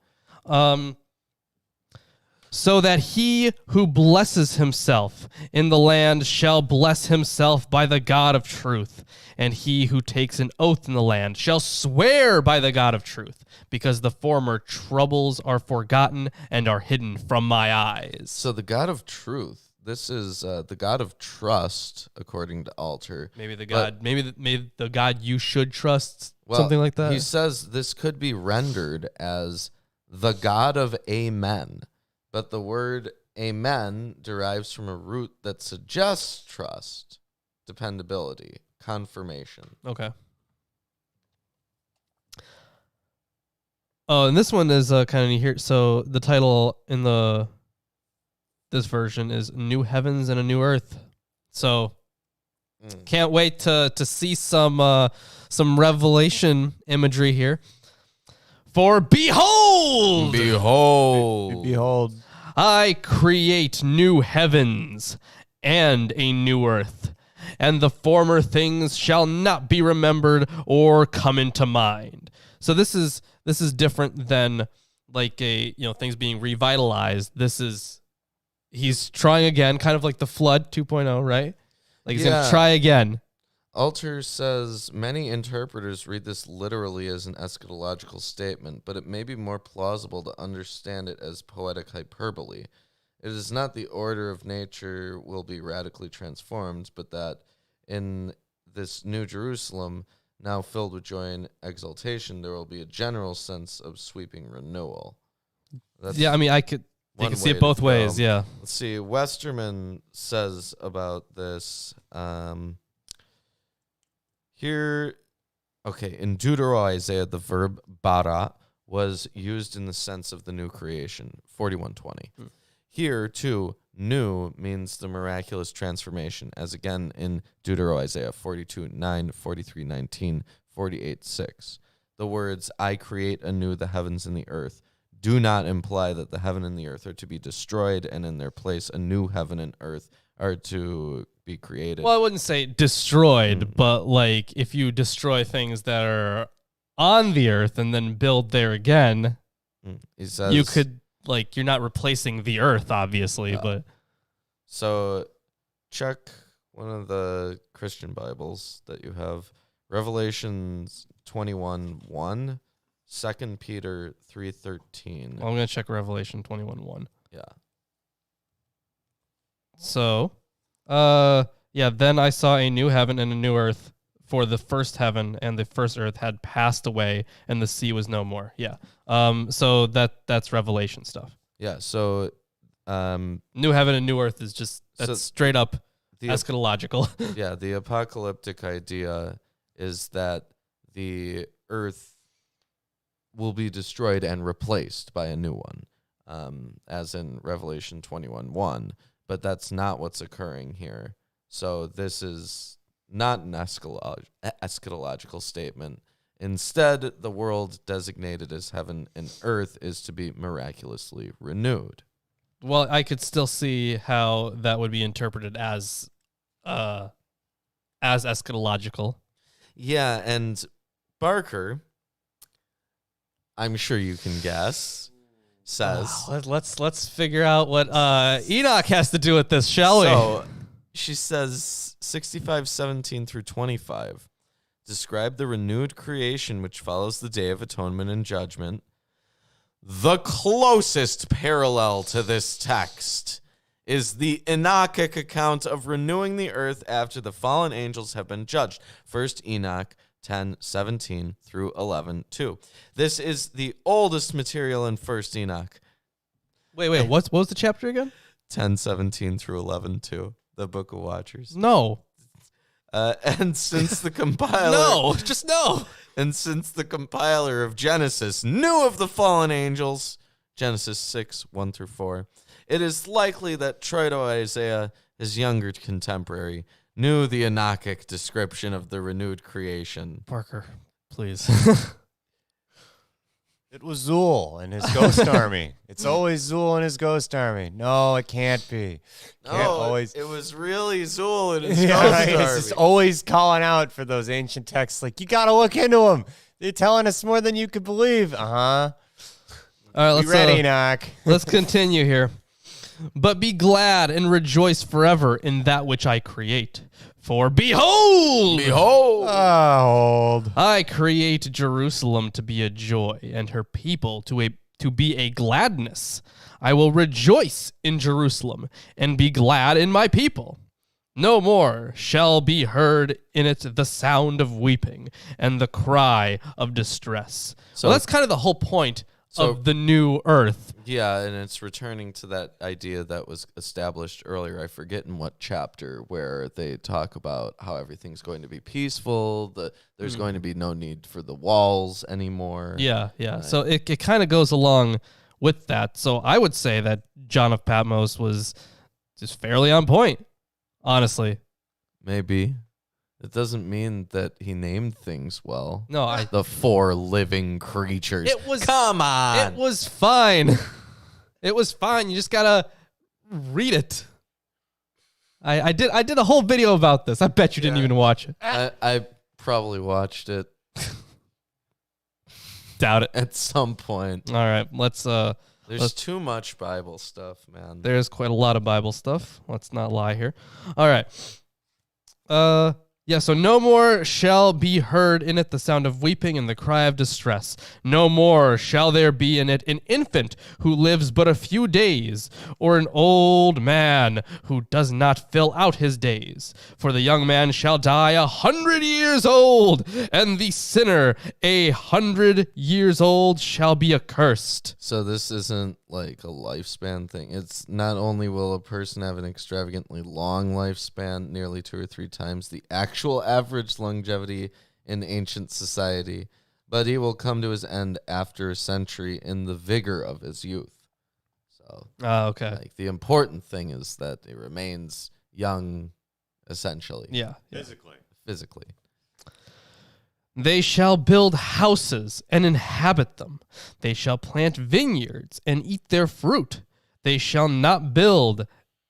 So that he who blesses himself in the land shall bless himself by the God of truth, and he who takes an oath in the land shall swear by the God of truth, because the former troubles are forgotten and are hidden from my eyes. So the God of truth. This is the God of trust, according to Alter. Maybe the God, maybe the God you should trust, something like that. He says this could be rendered as the God of Amen, but the word amen derives from a root that suggests trust, dependability, confirmation. Okay. Oh, and this one is kind of neat here. So the title in this version is "New Heavens and a New Earth." So can't wait to see some Revelation imagery here. For behold, Behold. I create new heavens and a new earth, and the former things shall not be remembered or come into mind. So this is different than like things being revitalized. He's trying again, kind of like the flood 2.0, right? Like he's gonna try again. Alter says many interpreters read this literally as an eschatological statement, but it may be more plausible to understand it as poetic hyperbole. It is not the order of nature will be radically transformed, but that in this new Jerusalem, now filled with joy and exaltation, there will be a general sense of sweeping renewal. I mean, you can see it both ways, yeah. Let's see. Westerman says about this here. Okay, in Deutero-Isaiah, the verb bara was used in the sense of the new creation, 41:20. Here, too, new means the miraculous transformation, as again in Deutero-Isaiah 42:9, 43:19, 48:6. The words, I create anew the heavens and the earth, do not imply that the heaven and the earth are to be destroyed, and in their place a new heaven and earth are to be created. Well, I wouldn't say destroyed, but like if you destroy things that are on the earth and then build there again, he says, you could, like, you're not replacing the earth, obviously, but... So check one of the Christian Bibles that you have, Revelations 21:1, 2 Peter 3:13. Well, I'm going to check Revelation 21:1. Yeah. So, then I saw a new heaven and a new earth, for the first heaven and the first earth had passed away, and the sea was no more. Yeah. So that's Revelation stuff. Yeah. So, new heaven and new earth is that's straight up eschatological. Yeah. The apocalyptic idea is that the earth will be destroyed and replaced by a new one, as in Revelation 21:1. But that's not what's occurring here. So this is not an eschatological statement. Instead, the world designated as heaven and earth is to be miraculously renewed. Well, I could still see how that would be interpreted as eschatological. Yeah, and Barker, I'm sure you can guess, says... Let's figure out what Enoch has to do with this, shall we? So, she says 65:17 through 25. Describe the renewed creation which follows the Day of Atonement and Judgment. The closest parallel to this text is the Enochic account of renewing the earth after the fallen angels have been judged. 1 Enoch 10:17 through 11:2. This is the oldest material in 1 Enoch. Wait, what was the chapter again? 10:17 through 11:2. The Book of Watchers. No. And since the compiler... No, just no. And since the compiler of Genesis knew of the fallen angels, Genesis 6:1 through 4, it is likely that Trito-Isaiah, his younger contemporary, knew the Enochic description of the renewed creation. Parker, please. It was Zool and his ghost army. It's always Zool and his ghost army. No, it can't be. It was really Zool and his Yeah, ghost right. army. It's just always calling out for those ancient texts. Like, you got to look into them. They're telling us more than you could believe. Uh-huh. All right, Be ready, Enoch. Let's continue here. But be glad and rejoice forever in that which I create. For behold! Behold! I create Jerusalem to be a joy, and her people to be a gladness. I will rejoice in Jerusalem, and be glad in my people. No more shall be heard in it the sound of weeping, and the cry of distress. So that's kind of the whole point of the new Earth. Yeah, and it's returning to that idea that was established earlier. I forget in what chapter, where they talk about how everything's going to be peaceful. There's going to be no need for the walls anymore. Yeah. So it kind of goes along with that. So I would say that John of Patmos was just fairly on point, honestly. Maybe. It doesn't mean that he named things well. No, the 4 living creatures. Come on. It was fine. It was fine. You just gotta read it. I did a whole video about this. I bet you didn't even watch it. I probably watched it. Doubt it. At some point. All right, There's too much Bible stuff, man. There's quite a lot of Bible stuff. Let's not lie here. All right. Yeah, so no more shall be heard in it the sound of weeping and the cry of distress. No more shall there be in it an infant who lives but a few days, or an old man who does not fill out his days. For the young man shall die 100 years old, and the sinner 100 years old shall be accursed. So this isn't like a lifespan thing. It's not only will a person have an extravagantly long lifespan, nearly 2 or 3 times the actual average longevity in ancient society, but he will come to his end after a century in the vigor of his youth. So, okay. Like, the important thing is that he remains young, essentially. Yeah. Physically. They shall build houses and inhabit them. They shall plant vineyards and eat their fruit. They shall not build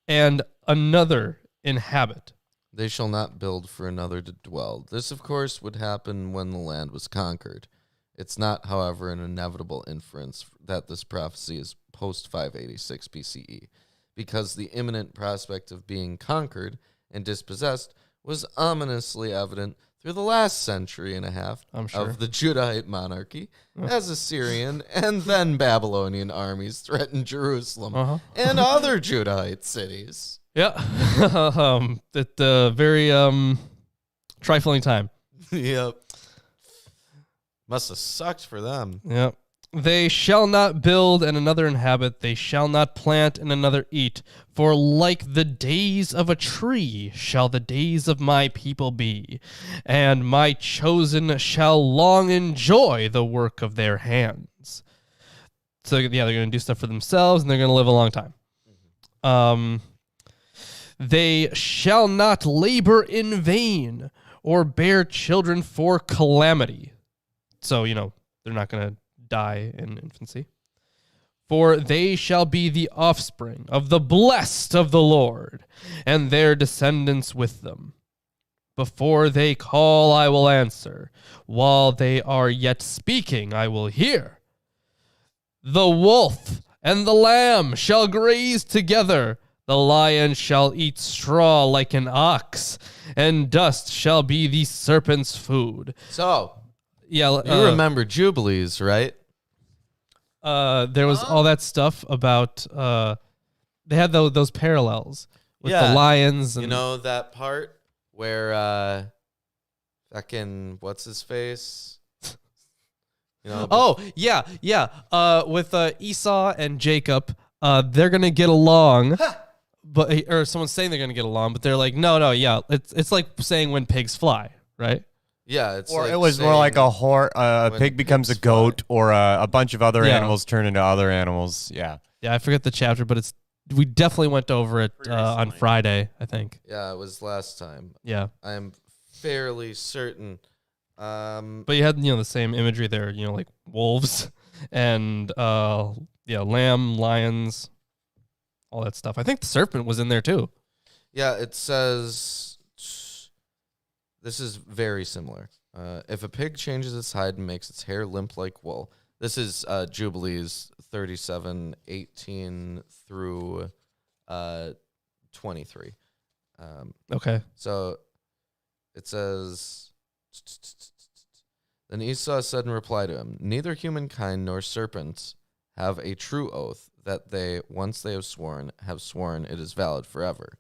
and another inhabit. They shall not build for another to dwell. This, of course, would happen when the land was conquered. It's not, however, an inevitable inference that this prophecy is post-586 BCE, because the imminent prospect of being conquered and dispossessed was ominously evident through the last century and a half of the Judahite monarchy, as Assyrian and then Babylonian armies threatened Jerusalem and other Judahite cities. Yeah. At a very trifling time. Yep. Must have sucked for them. Yep. They shall not build and another inhabit. They shall not plant and another eat. For like the days of a tree shall the days of my people be. And my chosen shall long enjoy the work of their hands. So, yeah, they're going to do stuff for themselves and they're going to live a long time. They shall not labor in vain or bear children for calamity. So, they're not going to die in infancy. For they shall be the offspring of the blessed of the Lord, and their descendants with them. Before they call, I will answer. While they are yet speaking, I will hear. The wolf and the lamb shall graze together. The lion shall eat straw like an ox, and dust shall be the serpent's food. So, yeah, you remember Jubilees, right? There was all that stuff about they had those parallels with the lions. And, that part where fucking what's his face? With Esau and Jacob, they're gonna get along. Or someone's saying they're gonna get along, but they're like, no, yeah. It's like saying when pigs fly, right? Yeah, it's or like it was more like a pig becomes a goat, or a bunch of other animals turn into other animals. Yeah, I forget the chapter, but we definitely went over it on Friday, I think. Yeah, it was last time. Yeah, I'm fairly certain. But you had the same imagery there, like wolves and lamb, lions, all that stuff. I think the serpent was in there too. Yeah, it says. This is very similar. If a pig changes its hide and makes its hair limp like wool. This is Jubilees 37:18 through 23. Okay. So it says, Then Esau said in reply to him, Neither humankind nor serpents have a true oath that they, once they have sworn it is valid forever.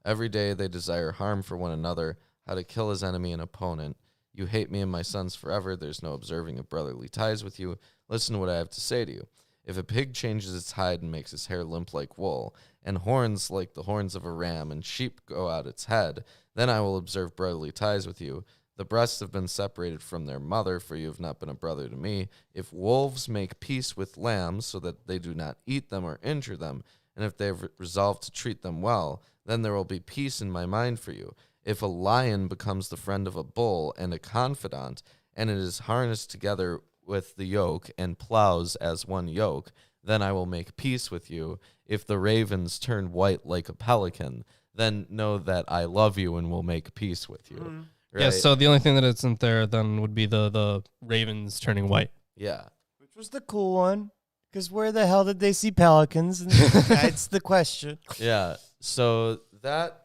Every day they desire harm for one another, how to kill his enemy and opponent. You hate me and my sons forever. There's no observing of brotherly ties with you. Listen to what I have to say to you. If a pig changes its hide and makes its hair limp like wool, and horns like the horns of a ram, and sheep go out its head, then I will observe brotherly ties with you. The breasts have been separated from their mother, for you have not been a brother to me. If wolves make peace with lambs, so that they do not eat them or injure them, and if they have resolved to treat them well, then there will be peace in my mind for you. If a lion becomes the friend of a bull and a confidant, and it is harnessed together with the yoke and plows as one yoke, then I will make peace with you. If the ravens turn white like a pelican, then know that I love you and will make peace with you. Mm. Right? Yeah, so the only thing that isn't there then would be the ravens turning white. Yeah. Which was the cool one. Because where the hell did they see pelicans? And that's the question. Yeah. So that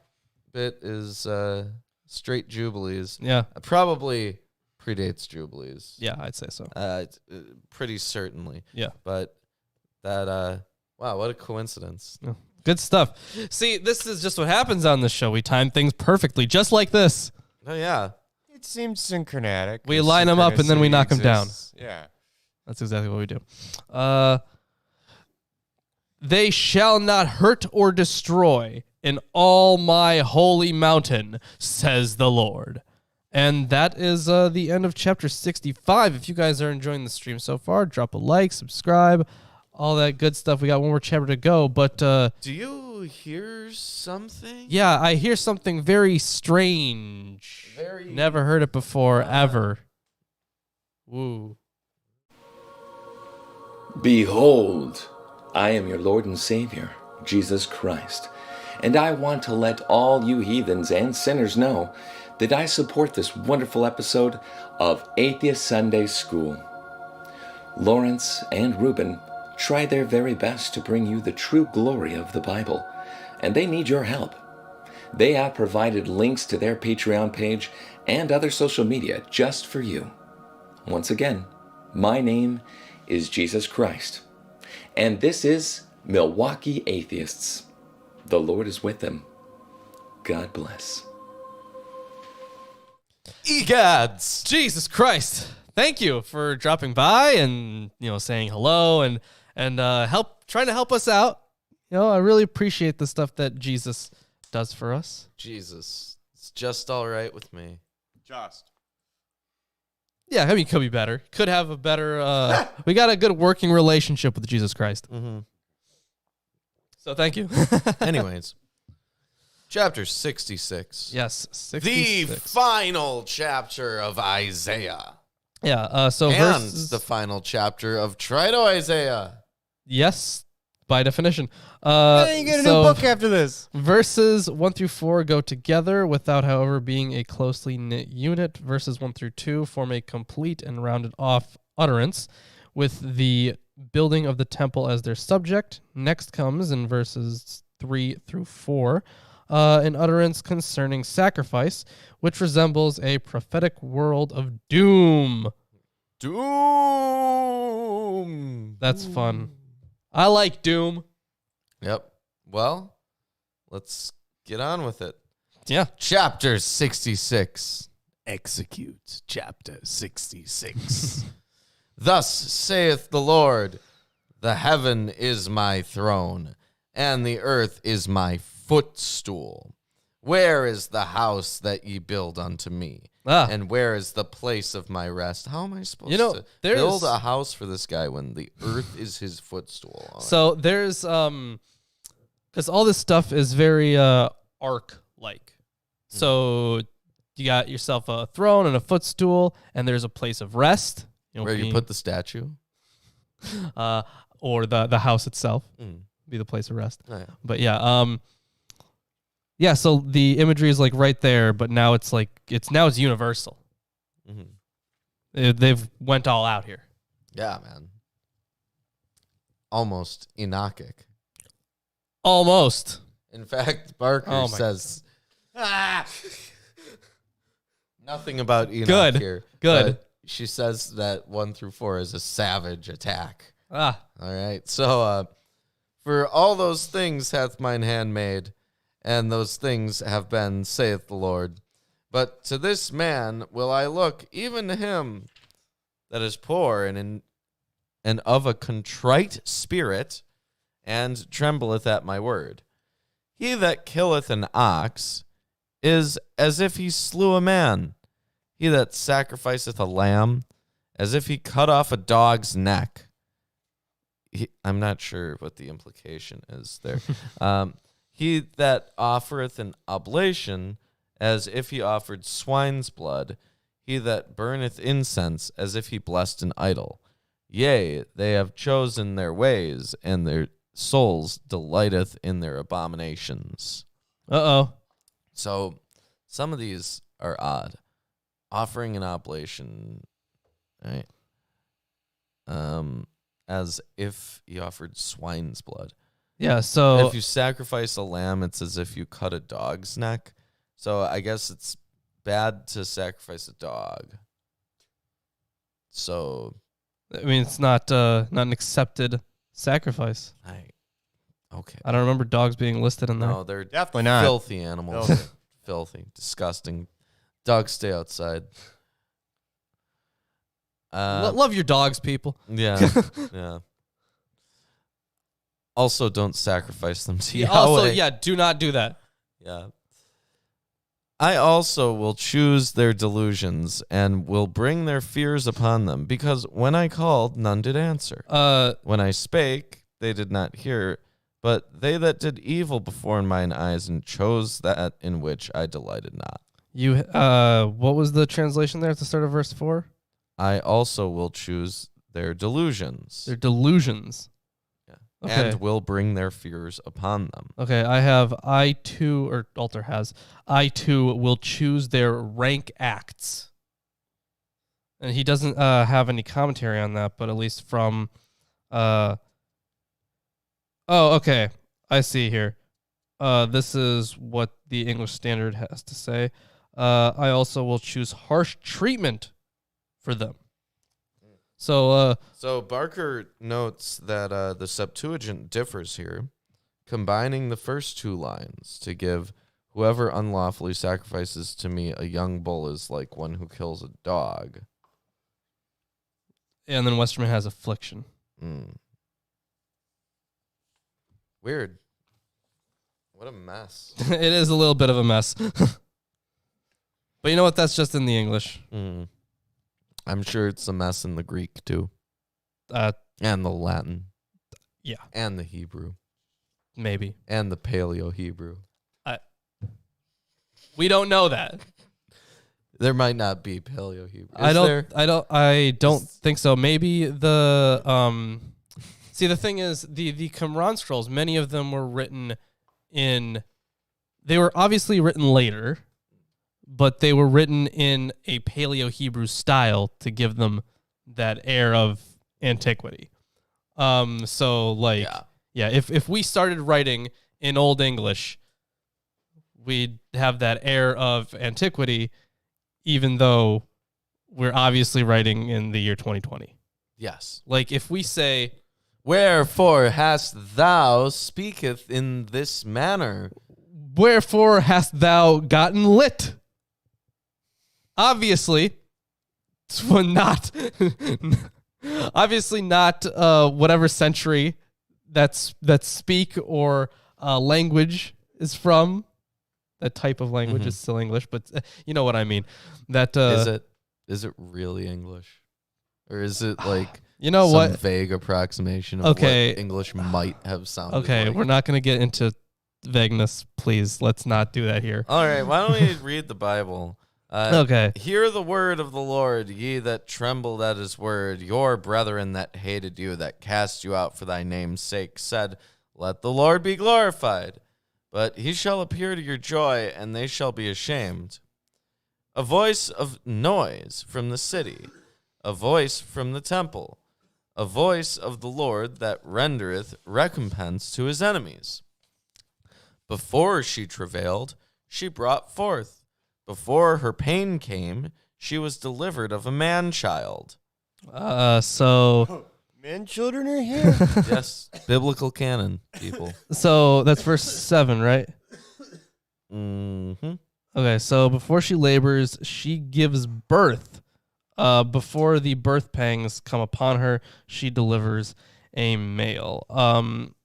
bit is straight Jubilees. Yeah. Probably predates Jubilees. Yeah, I'd say so. Pretty certainly. Yeah. But that, wow, what a coincidence. Good stuff. See, this is just what happens on this show. We time things perfectly, just like this. Oh, yeah. It seems synchronatic. We line them up and then we knock them down. Yeah. That's exactly what we do. They shall not hurt or destroy in all my holy mountain, says the Lord. And that is the end of chapter 65. If you guys are enjoying the stream so far, drop a like, subscribe, all that good stuff. We got one more chapter to go, but Do you hear something? yeah, I hear something very strange. Never heard it before, ever. Woo. Behold, I am your Lord and Savior, Jesus Christ, and I want to let all you heathens and sinners know that I support this wonderful episode of Atheist Sunday School. Lawrence and Reuben try their very best to bring you the true glory of the Bible, and they need your help. They have provided links to their Patreon page and other social media just for you. Once again, my name is Jesus Christ, and this is Milwaukee Atheists. The Lord is with them. God bless. Egads! Jesus Christ. Thank you for dropping by and, saying hello and trying to help us out. I really appreciate the stuff that Jesus does for us. Jesus. It's just all right with me. Just. Yeah, I mean, could be better. Could have a better, we got a good working relationship with Jesus Christ. Mm-hmm. So thank you. Anyways, chapter 66. Yes, The 66. final chapter of Isaiah. Yeah, so And verses... the final chapter of Trito Isaiah. Yes, by definition. You get a new book after this. Verses 1 through 4 go together without, however, being a closely knit unit. Verses 1 through 2 form a complete and rounded off utterance with the building of the temple as their subject. Next comes in verses 3 through 4 an utterance concerning sacrifice, which resembles a prophetic world of doom. Doom. That's fun. I like doom. Yep. Well, let's get on with it. Yeah. Chapter 66. Execute chapter 66. Thus saith the Lord, the heaven is my throne, and the earth is my footstool. Where is the house that ye build unto me? And where is the place of my rest? How am I supposed to build a house for this guy when the earth is his footstool? So there's because all this stuff is very ark-like. So you got yourself a throne and a footstool, and there's a place of rest. Where you put the statue? Or the house itself be the place of rest. Oh, yeah. But yeah, yeah, so the imagery is like right there, but now it's like it's universal. Mm-hmm. They've went all out here. Yeah, man. Almost Enochic. Almost. In fact, Barker my says nothing about Enoch Good. here. Good. But she says that 1 through 4 is a savage attack. Ah. All right. So, for all those things hath mine hand made, and those things have been, saith the Lord. But to this man will I look, even to him that is poor and of a contrite spirit, and trembleth at my word. He that killeth an ox is as if he slew a man. He that sacrificeth a lamb, as if he cut off a dog's neck. I'm not sure what the implication is there. He that offereth an oblation, as if he offered swine's blood. He that burneth incense, as if he blessed an idol. Yea, they have chosen their ways, and their souls delighteth in their abominations. Uh-oh. So some of these are odd. Offering an oblation, right? As if he offered swine's blood. Yeah, so If you sacrifice a lamb, it's as if you cut a dog's neck. So I guess it's bad to sacrifice a dog. So I mean, it's not an accepted sacrifice. okay. I don't remember dogs being listed in there. No, they're Definitely not. filthy animals. Filthy, disgusting. Dogs stay outside. Love your dogs, people. Yeah, yeah. Also, don't sacrifice them to Yahweh. Also, do not do that. Yeah. I also will choose their delusions and will bring their fears upon them, because when I called, none did answer. When I spake, they did not hear, but they that did evil before mine eyes and chose that in which I delighted not. What was the translation there at the start of verse 4? I also will choose their delusions. Their delusions. Yeah. Okay. And will bring their fears upon them. Okay, I have I too, or Alter has, I too will choose their rank acts. And he doesn't have any commentary on that, but at least from, oh, okay, I see here. This is what the English Standard has to say. I also will choose harsh treatment for them. So Barker notes that the Septuagint differs here, combining the first two lines to give, whoever unlawfully sacrifices to me a young bull is like one who kills a dog. And then Westerman has affliction. Weird. What a mess. It is a little bit of a mess. But you know what? That's just in the English. I'm sure it's a mess in the Greek, too. And the Latin. Yeah. And the Hebrew. Maybe. And the Paleo-Hebrew. We don't know that. There might not be Paleo-Hebrew. I don't think so. Maybe the see, the thing is, the Qumran scrolls, many of them were written they were obviously written later, but they were written in a Paleo-Hebrew style to give them that air of antiquity. So like, if we started writing in Old English, we'd have that air of antiquity, even though we're obviously writing in the year 2020. Yes. Like if we say, wherefore hast thou speaketh in this manner? Wherefore hast thou gotten lit? Obviously, not whatever century that speak or language is from. That type of language is still English, but you know what I mean. That is it really English, or is it like some vague approximation of what English might have sounded? Okay, like? We're not going to get into vagueness, please. Let's not do that here. All right, why don't we read the Bible? Okay. Hear the word of the Lord, ye that trembled at his word. Your brethren that hated you, that cast you out for thy name's sake, said, let the Lord be glorified. But he shall appear to your joy, and they shall be ashamed. A voice of noise from the city, a voice from the temple, a voice of the Lord that rendereth recompense to his enemies. Before she travailed, she brought forth. Before her pain came, she was delivered of a man-child. Men, children are here. Yes, biblical canon, people. So that's verse 7, right? Mm-hmm. Okay, so before she labors, she gives birth. Before the birth pangs come upon her, she delivers a male.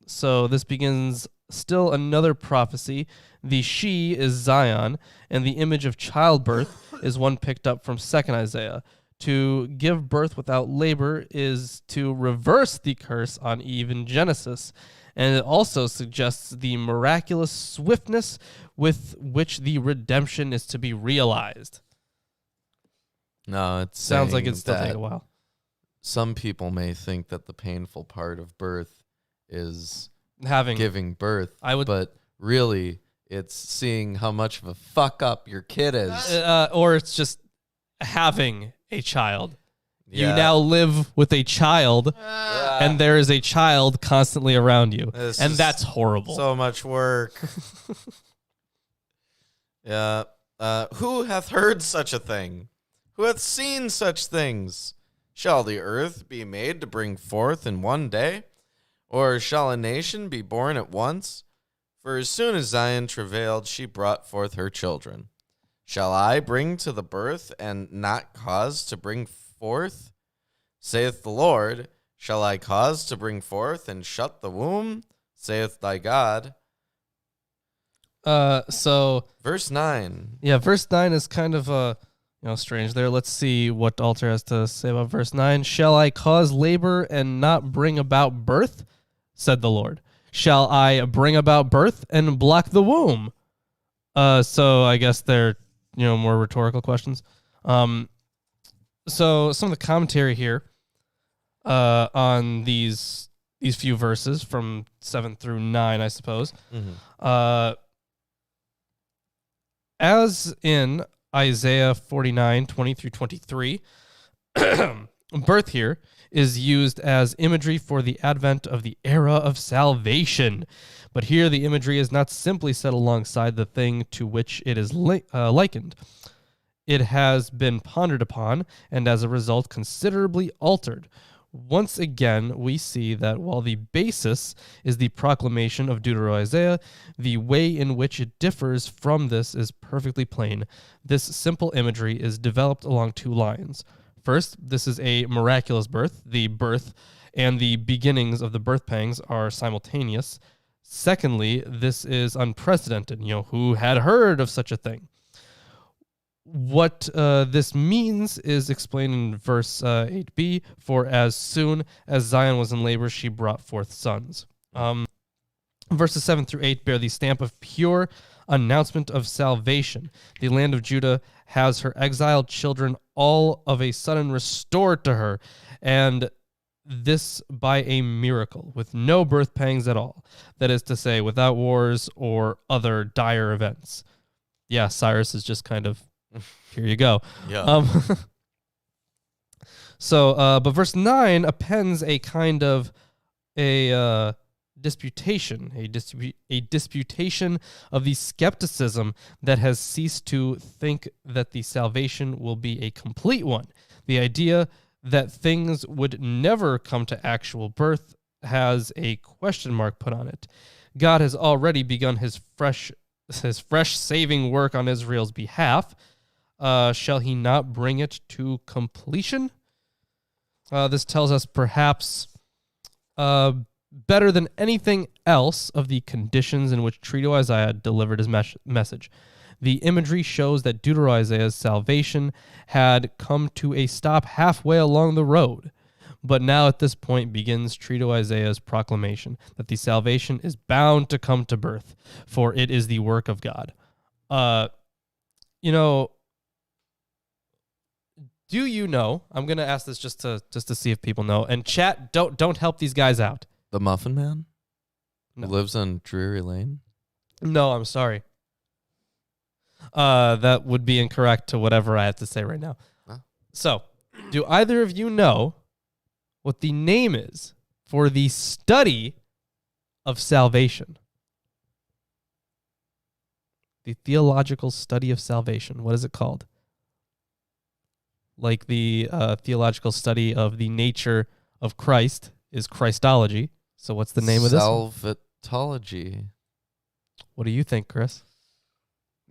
So this begins still another prophecy. The she is Zion, and the image of childbirth is one picked up from 2nd Isaiah. To give birth without labor is to reverse the curse on Eve in Genesis, and it also suggests the miraculous swiftness with which the redemption is to be realized. No, it Sounds like it's still taking a while. Some people may think that the painful part of birth is Having giving birth, I would, but really it's seeing how much of a fuck up your kid is. Or it's just having a child. You Yeah. now live with a child, and there is a child constantly around you, This and is that's horrible. So much work. Yeah. Who hath heard such a thing? Who hath seen such things? Shall the earth be made to bring forth in one day? Or shall a nation be born at once? For as soon as Zion travailed, she brought forth her children. Shall I bring to the birth and not cause to bring forth? Saith the Lord, shall I cause to bring forth and shut the womb? Saith thy God. So Verse 9. yeah, verse 9 is kind of strange there. Let's see what Alter has to say about verse 9. Shall I cause labor and not bring about birth? Said the Lord. Shall I bring about birth and block the womb? So I guess they're, more rhetorical questions. So some of the commentary here on these few verses from 7 through 9, I suppose. As in Isaiah 49, 20 through 23, birth here is used as imagery for the advent of the era of salvation. But here the imagery is not simply set alongside the thing to which it is likened. It has been pondered upon, and as a result considerably altered. Once again, we see that while the basis is the proclamation of Deutero-Isaiah, the way in which it differs from this is perfectly plain. This simple imagery is developed along two lines. First, this is a miraculous birth. The birth and the beginnings of the birth pangs are simultaneous. Secondly, this is unprecedented. Who had heard of such a thing? What this means is explained in verse 8b, for as soon as Zion was in labor, she brought forth sons. Verses 7 through 8 bear the stamp of pure announcement of salvation. The land of Judah has her exiled children all of a sudden restored to her, and this by a miracle, with no birth pangs at all. That is to say, without wars or other dire events. Yeah, Cyrus is just kind of, here you go. Yeah. But verse 9 appends a kind of a disputation, a disputation of the skepticism that has ceased to think that the salvation will be a complete one. The idea that things would never come to actual birth has a question mark put on it. God has already begun his fresh saving work on Israel's behalf. Shall he not bring it to completion? This tells us perhaps better than anything else of the conditions in which Trito-Isaiah delivered his message. The imagery shows that Deutero-Isaiah's salvation had come to a stop halfway along the road. But now at this point begins Trito-Isaiah's proclamation that the salvation is bound to come to birth, for it is the work of God. Do you know? I'm gonna ask this just to see if people know. And chat, don't help these guys out. The Muffin Man? No. Who lives on Drury Lane? No, I'm sorry. That would be incorrect to whatever I have to say right now. Huh? So, do either of you know what the name is for the study of salvation? The theological study of salvation. What is it called? Like the theological study of the nature of Christ is Christology. So what's the name of this one? Salvatology. What do you think, Chris?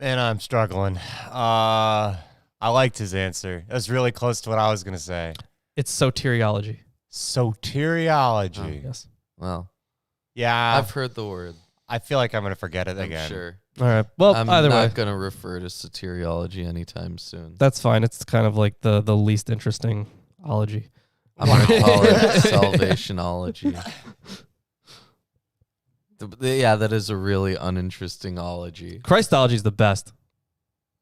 Man, I'm struggling. I liked his answer. That was really close to what I was going to say. It's soteriology. Soteriology. Yes. Well, Yeah. I've heard the word. I feel like I'm going to forget it I'm again. sure. All right. Well, I'm either way, not going to refer to soteriology anytime soon. that's fine. It's kind of like the least interesting ology. I'm going to call it salvationology. Yeah, that is a really uninteresting ology. Christology is the best.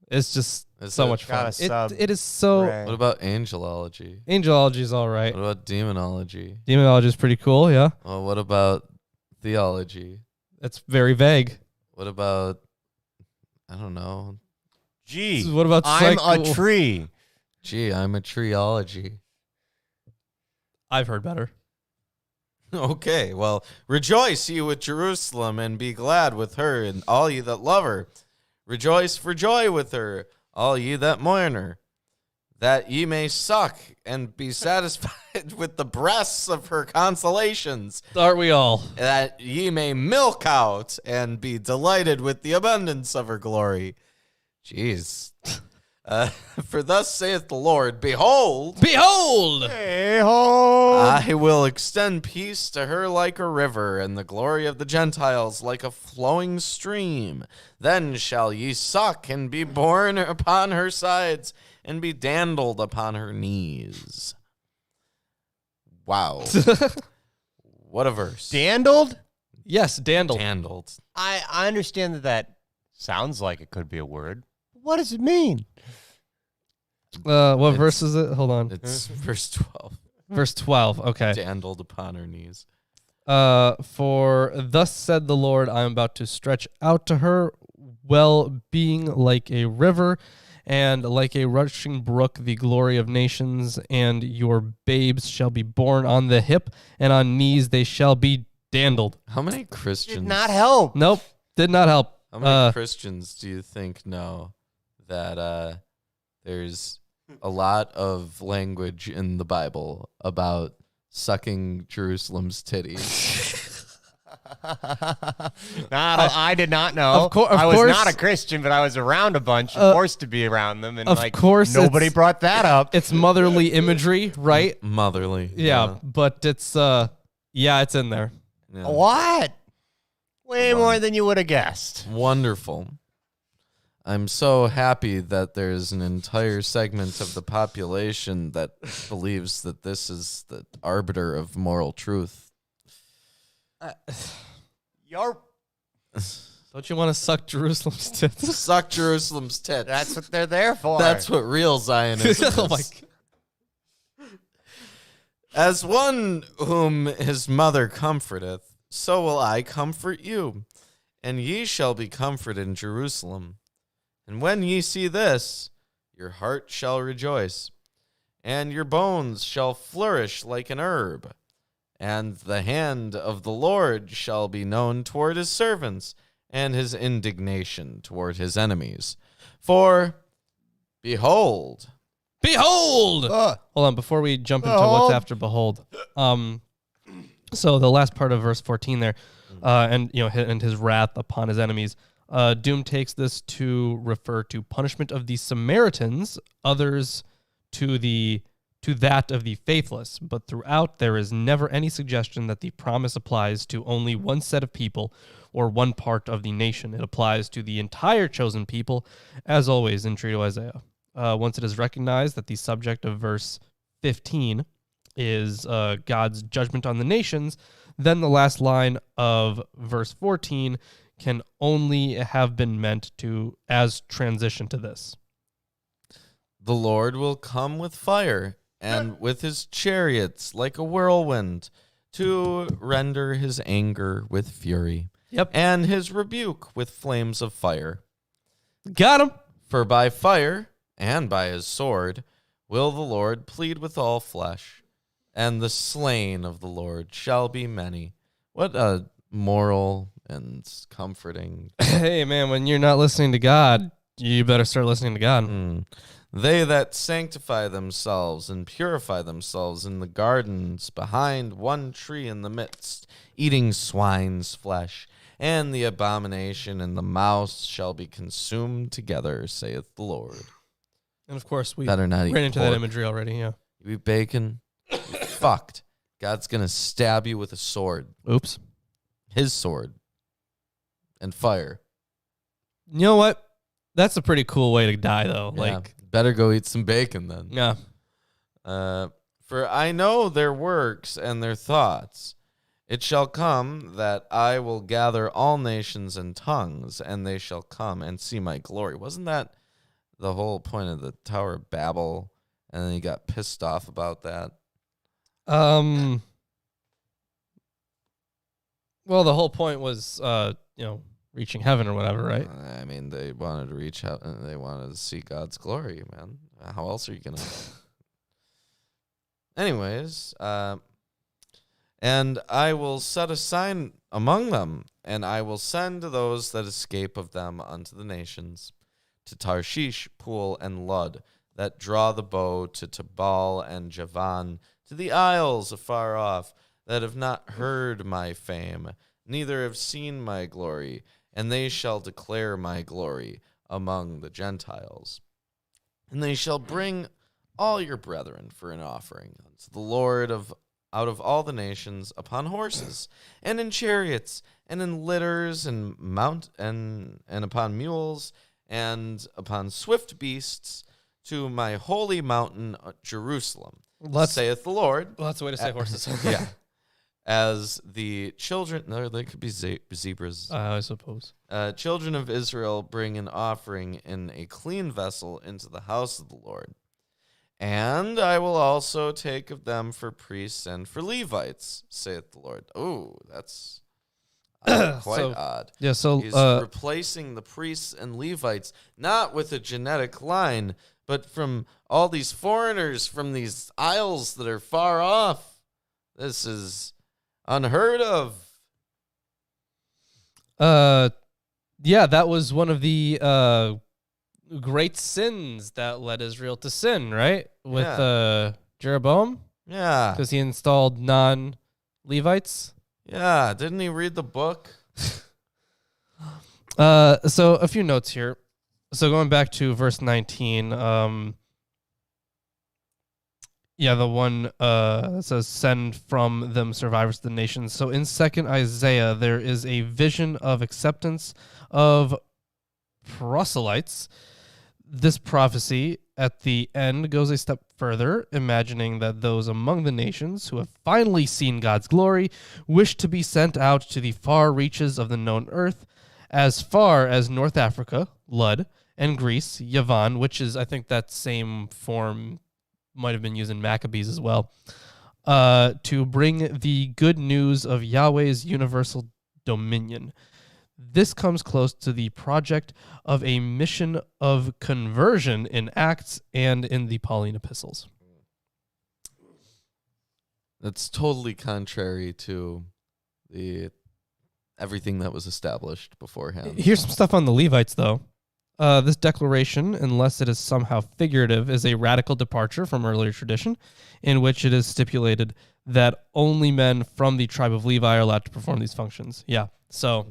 It's just Is so it? much fun. Gotta sub- It is so. Right. What about angelology? Angelology is all right. What about demonology? Demonology is pretty cool. Yeah, Well, what about theology? it's very vague. What about, I don't know. Gee, What about I'm psycho- a tree. Gee, I'm a treeology. I've heard better. Okay, well, rejoice ye with Jerusalem, and be glad with her, and all ye that love her. Rejoice for joy with her, all ye that mourn her, that ye may suck and be satisfied with the breasts of her consolations, Aren't we all? that ye may milk out and be delighted with the abundance of her glory. Jeez. For thus saith the Lord, Behold, Behold! Hey-ho. I will extend peace to her like a river, and the glory of the Gentiles like a flowing stream. Then shall ye suck and be borne upon her sides, and be dandled upon her knees. Wow. What a verse. Dandled? Yes, dandled. Dandled. I understand that sounds like it could be a word. What does it mean? What verse is it? Hold on. It's verse 12. Verse 12. Okay. Dandled upon her knees. For thus said the Lord, I am about to stretch out to her, well-being like a river, and like a rushing brook, the glory of nations, and your babes shall be born on the hip, and on knees they shall be dandled. How many Christians? Did not help. Nope, did not help. How many Christians do you think know that there's a lot of language in the Bible about sucking Jerusalem's titties? I did not know. Of I was course- not a Christian, but I was around a bunch, forced to be around them, and of course nobody it's- brought that up. It's motherly imagery, right? Motherly. Yeah, but it's it's in there. Yeah. What? Way more than you would have guessed. Wonderful. I'm so happy that there's an entire segment of the population that believes that this is the arbiter of moral truth. You're Don't you want to suck Jerusalem's tits? Suck Jerusalem's tits. That's what they're there for. That's what real Zionism is. Oh my God. As one whom his mother comforteth, so will I comfort you, and ye shall be comforted in Jerusalem. And when ye see this, your heart shall rejoice, and your bones shall flourish like an herb, and the hand of the Lord shall be known toward his servants, and his indignation toward his enemies. For, behold, Behold! Hold on, before we jump into what's after behold. So the last part of verse 14 there, and his wrath upon his enemies. Doom takes this to refer to punishment of the Samaritans, others to that of the faithless. But throughout, there is never any suggestion that the promise applies to only one set of people or one part of the nation. It applies to the entire chosen people, as always in true to Isaiah. Once it is recognized that the subject of verse 15 is God's judgment on the nations, then the last line of verse 14 can only have been meant to as transition to this. the Lord will come with fire, and with his chariots like a whirlwind, to render his anger with fury, Yep. and his rebuke with flames of fire. Got him. For by fire and by his sword will the Lord plead with all flesh, and the slain of the Lord shall be many. What a moral and comforting. Hey, man, when you're not listening to God, you better start listening to God. They that sanctify themselves and purify themselves in the gardens behind one tree in the midst, eating swine's flesh and the abomination and the mouse shall be consumed together, saith the Lord. And of course, we Better not eat ran into pork. that imagery already. Yeah. You eat bacon, you're fucked. God's going to stab you with a sword, Oops. his sword, and fire. You know what? That's a pretty cool way to die, though. Yeah, Like, better go eat some bacon then. yeah. For I know their works and their thoughts. It shall come that I will gather all nations and tongues, and they shall come and see my glory. Wasn't that the whole point of the Tower of Babel? And then he got pissed off about that. Well, the whole point was, reaching heaven or whatever, right? I mean, they wanted to reach out and they wanted to see God's glory, man. How else are you going to? Anyways, and I will set a sign among them, and I will send those that escape of them unto the nations, to Tarshish, Pool, and Lud, that draw the bow, to Tabal and Javan, to the isles afar off, that have not heard my fame, neither have seen my glory, and they shall declare my glory among the Gentiles. And they shall bring all your brethren for an offering unto the Lord out of all the nations upon horses, and in chariots, and in litters, and and upon mules, and upon swift beasts, to my holy mountain Jerusalem, saith the Lord. Well, that's the way to say horses. Yeah. As the children, no, they could be zebras. I suppose. Children of Israel bring an offering in a clean vessel into the house of the Lord. And I will also take of them for priests and for Levites, saith the Lord. Oh, that's quite odd. Yeah, so He's replacing the priests and Levites, not with a genetic line, but from all these foreigners from these isles that are far off. This is unheard of. Yeah, that was one of the great sins that led Israel to sin, right? With Jeroboam, Yeah. because he installed non-Levites. Yeah. Didn't he read the book? So a few notes here. So going back to verse 19, the one that says, send from them survivors to the nations. So in 2nd Isaiah, there is a vision of acceptance of proselytes. This prophecy at the end goes a step further, imagining that those among the nations who have finally seen God's glory wish to be sent out to the far reaches of the known earth, as far as North Africa, Lud, and Greece, Yavan, which is, I think that same form might have been used in Maccabees as well, to bring the good news of Yahweh's universal dominion. This comes close to the project of a mission of conversion in Acts and in the Pauline epistles. That's totally contrary to everything that was established beforehand. Here's some stuff on the Levites, though. This declaration, unless it is somehow figurative, is a radical departure from earlier tradition, in which it is stipulated that only men from the tribe of Levi are allowed to perform these functions. Yeah, so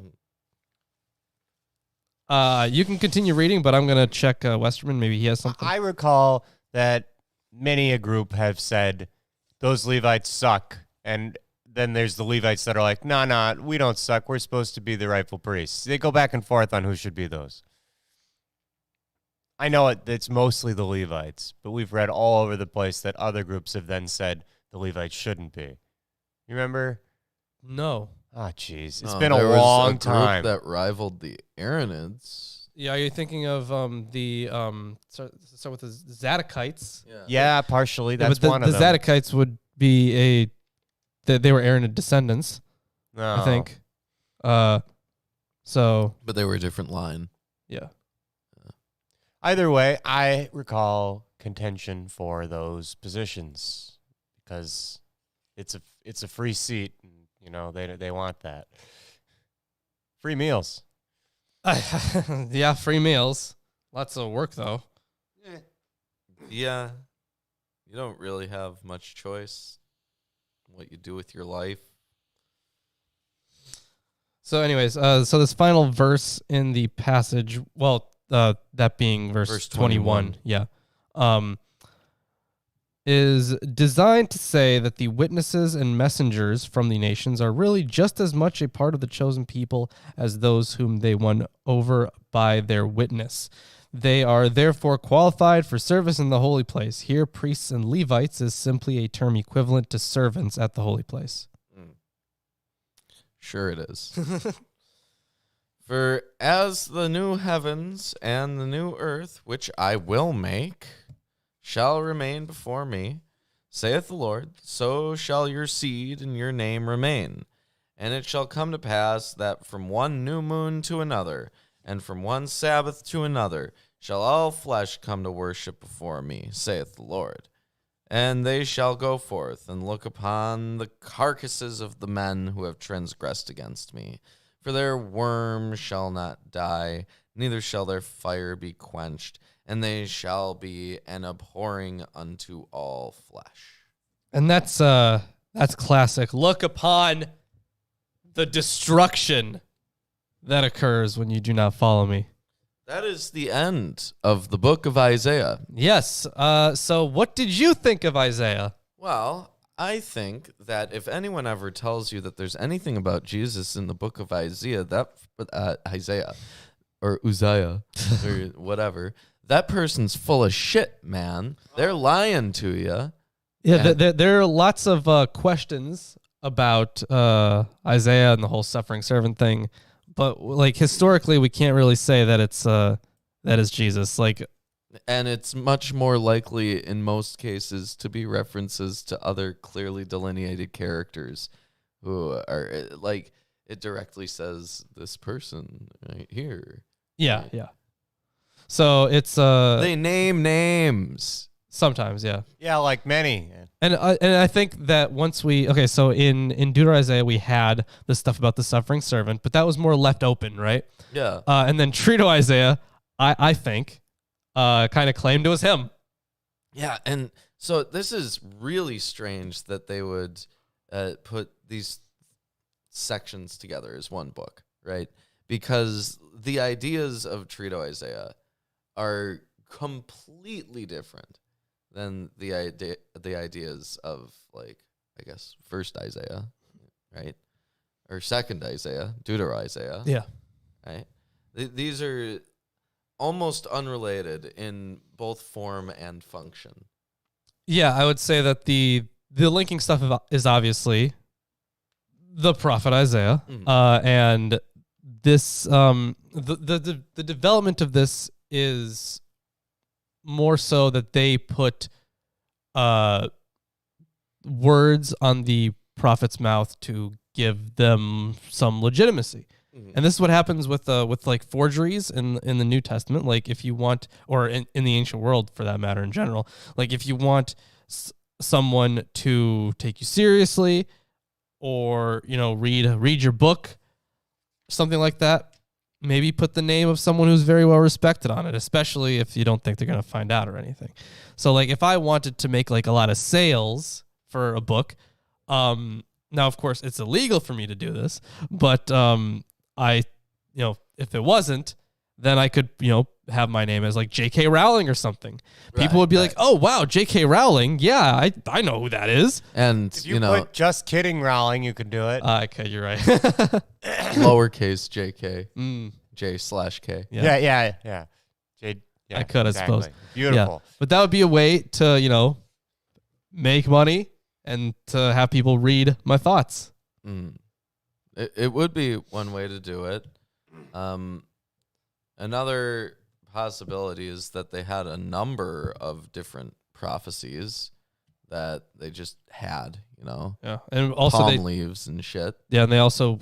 you can continue reading, but I'm going to check Westerman. Maybe he has something. I recall that many a group have said, those Levites suck, and then there's the Levites that are like, nah, we don't suck. We're supposed to be the rightful priests. They go back and forth on who should be those. I know it's mostly the Levites, but we've read all over the place that other groups have then said the Levites shouldn't be. You remember? No. Oh, jeez. It's been a long time. That rivaled the Aaronids. Yeah, are you thinking of the start with the Zadokites? Yeah, partially. That's but one of them. The Zadokites would be they were Aaronid descendants, No. I think. So, But they were a different line. yeah. Either way, I recall contention for those positions because it's a free seat. And, they want that. Free meals. Yeah, free meals. Lots of work, though. Yeah. You don't really have much choice in what you do with your life. So anyways, so this final verse in the passage, that being verse 21, yeah, is designed to say that the witnesses and messengers from the nations are really just as much a part of the chosen people as those whom they won over by their witness. They are therefore qualified for service in the holy place. Here, priests and Levites is simply a term equivalent to servants at the holy place. Sure it is. For as the new heavens and the new earth, which I will make, shall remain before me, saith the Lord, so shall your seed and your name remain. And it shall come to pass that from one new moon to another, and from one Sabbath to another, shall all flesh come to worship before me, saith the Lord. And they shall go forth and look upon the carcasses of the men who have transgressed against me. For their worm shall not die, neither shall their fire be quenched, and they shall be an abhorring unto all flesh. And that's classic. Look upon the destruction that occurs when you do not follow me. That is the end of the book of Isaiah. Yes. So what did you think of Isaiah? Well, I think that if anyone ever tells you that there's anything about Jesus in the book of Isaiah, Isaiah or Uzziah or whatever, that person's full of shit, man. They're lying to you. Yeah, there are lots of questions about Isaiah and the whole suffering servant thing, but like historically, we can't really say that that is Jesus. Like, and it's much more likely in most cases to be references to other clearly delineated characters who are like it directly says this person right here. Yeah, yeah. So it's they name names. Sometimes, yeah. Yeah, like many. And I think that once so in Deuteronomy Isaiah we had the stuff about the suffering servant, but that was more left open, right? Yeah. And then Trito Isaiah, I think, kind of claimed it was him. Yeah, and so this is really strange that they would put these sections together as one book, right? Because the ideas of Trito Isaiah are completely different than the ideas of, like, I guess, first Isaiah, right? Or second Isaiah, Deuteronomy Isaiah. Yeah. Right? These are almost unrelated in both form and function. Yeah, I would say that the linking stuff is obviously the prophet Isaiah, and this the development of this is more so that they put words on the prophet's mouth to give them some legitimacy. Mm-hmm. And this is what happens with like forgeries in the New Testament. Like if you want, or in the ancient world for that matter in general, like if you want someone to take you seriously or, read your book, something like that, maybe put the name of someone who's very well respected on it, especially if you don't think they're going to find out or anything. So like if I wanted to make like a lot of sales for a book, now of course it's illegal for me to do this, but if it wasn't, then I could, have my name as like J.K. Rowling or something. People would be like, "Oh wow, J.K. Rowling, yeah, I know who that is." And if you put just kidding Rowling, you could do it. Okay, you're right. Lowercase J.K. J/K. Yeah. J. Yeah, I could, exactly. I suppose. Beautiful. Yeah. But that would be a way to, make money and to have people read my thoughts. It would be one way to do it. Another possibility is that they had a number of different prophecies that they just had, Yeah, and also palm leaves and shit. Yeah, and they also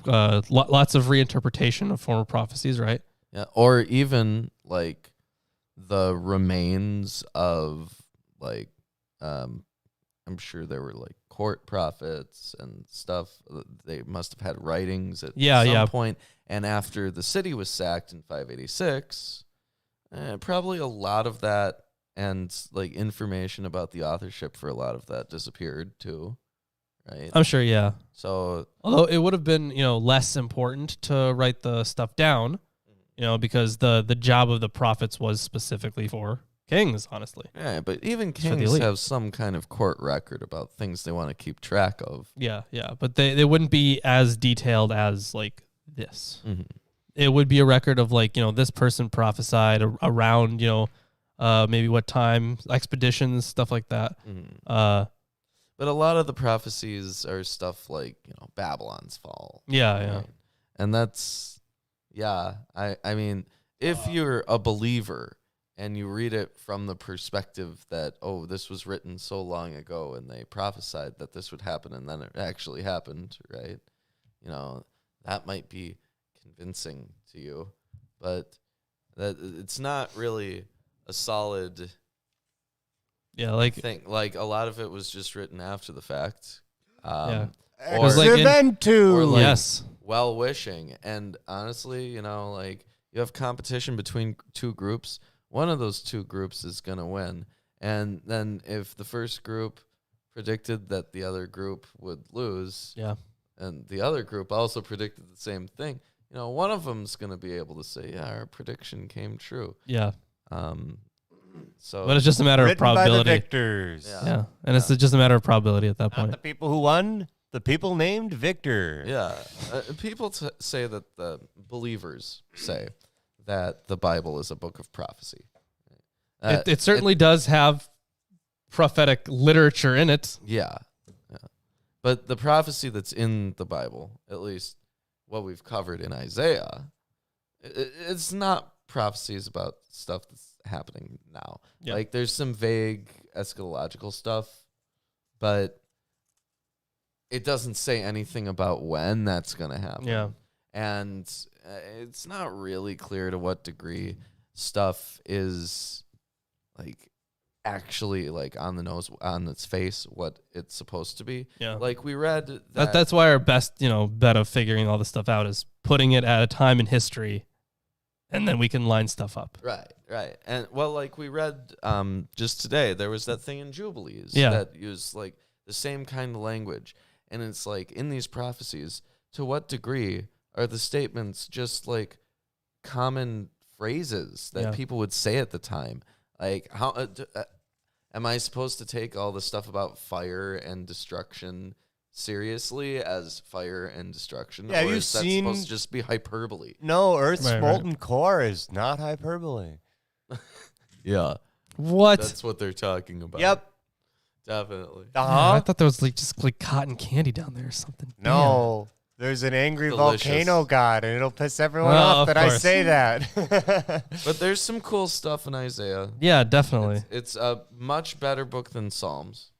lots of reinterpretation of former prophecies, right? Yeah, or even like the remains of like, I'm sure there were like court prophets and stuff. They must have had writings at some point. And after the city was sacked in 586, probably a lot of that and like information about the authorship for a lot of that disappeared too, right? I'm sure, yeah. So Although it would have been, less important to write the stuff down, because the job of the prophets was specifically for kings, honestly. yeah, but even for the kings elite. have some kind of court record about things they want to keep track of. Yeah, yeah. But they wouldn't be as detailed as like this. Mm-hmm. It would be a record of like, this person prophesied around, maybe what time, expeditions, stuff like that. Mm-hmm. But a lot of the prophecies are stuff like, Babylon's fall. Yeah, yeah. Right? And that's, I mean, if you're a believer and you read it from the perspective that, oh, this was written so long ago and they prophesied that this would happen and then it actually happened, right? That might be convincing to you, but that it's not really a solid thing. Like a lot of it was just written after the fact. Yeah. Or, or like yes. well-wishing. And honestly, like you have competition between two groups. One of those two groups is going to win. And then if the first group predicted that the other group would lose, and the other group also predicted the same thing, one of them's going to be able to say, yeah, our prediction came true. Yeah. So, but it's just a matter of probability. By the victors. Yeah. And it's just a matter of probability at that point. Not the people who won, the people named Victor. Yeah. People say that the believers say that the Bible is a book of prophecy. It certainly does have prophetic literature in it. Yeah. But the prophecy that's in the Bible, at least what we've covered in Isaiah, it's not prophecies about stuff that's happening now. Yeah. Like there's some vague eschatological stuff, but it doesn't say anything about when that's going to happen. Yeah. And it's not really clear to what degree stuff is like actually like on the nose, on its face, what it's supposed to be. Yeah. Like we read that's why our best, bet of figuring all this stuff out is putting it at a time in history, and then we can line stuff up. Right. And well, like we read just today, there was that thing in Jubilees that used like the same kind of language. And it's like in these prophecies, to what degree are the statements just like common phrases that people would say at the time? Like how am I supposed to take all the stuff about fire and destruction seriously as fire and destruction? Yeah, or you've is that seen supposed to just be hyperbole? No, Earth's Right. molten core is not hyperbole. Yeah. What? That's what they're talking about. Yep. Definitely. I thought there was like just like cotton candy down there or something. No. There's an angry Delicious. volcano god, and it'll piss everyone Well, off of that I course. say that. But there's some cool stuff in Isaiah. Yeah, definitely. It's a much better book than Psalms.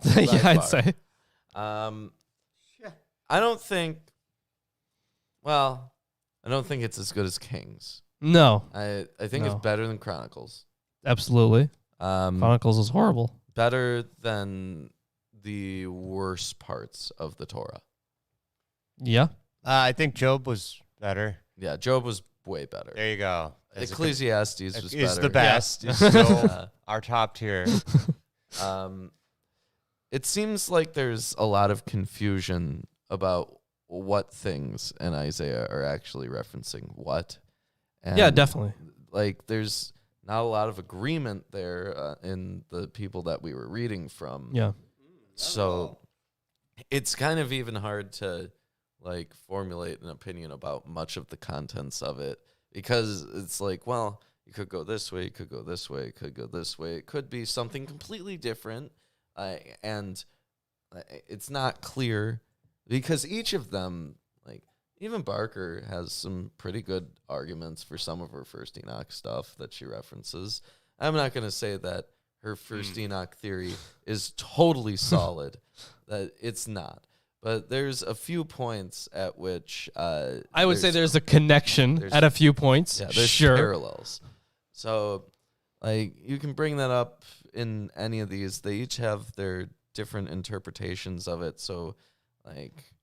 Yeah, I'd far. say. I don't think it's as good as Kings. No, I think No. it's better than Chronicles. absolutely. Chronicles is horrible. Better than the worst parts of the Torah. Yeah. I think Job was better. Yeah, Job was way better. There you go. Ecclesiastes was Is better. the best. Is Yeah. still our top tier. It seems like there's a lot of confusion about what things in Isaiah are actually referencing what. And Yeah, definitely. Like, there's not a lot of agreement there in the people that we were reading from. Yeah. So it's kind of even hard to like formulate an opinion about much of the contents of it, because it's like, well, you could go this way, you could go this way, it could go this way. It could be something completely different. And it's not clear, because each of them, like even Barker has some pretty good arguments for some of her First Enoch stuff that she references. I'm not going to say that her First Enoch theory is totally solid, that it's not. But there's a few points at which I would say there's a connection at a few points. Yeah, there's sure. parallels. So, like, you can bring that up in any of these. They each have their different interpretations of it. So, like,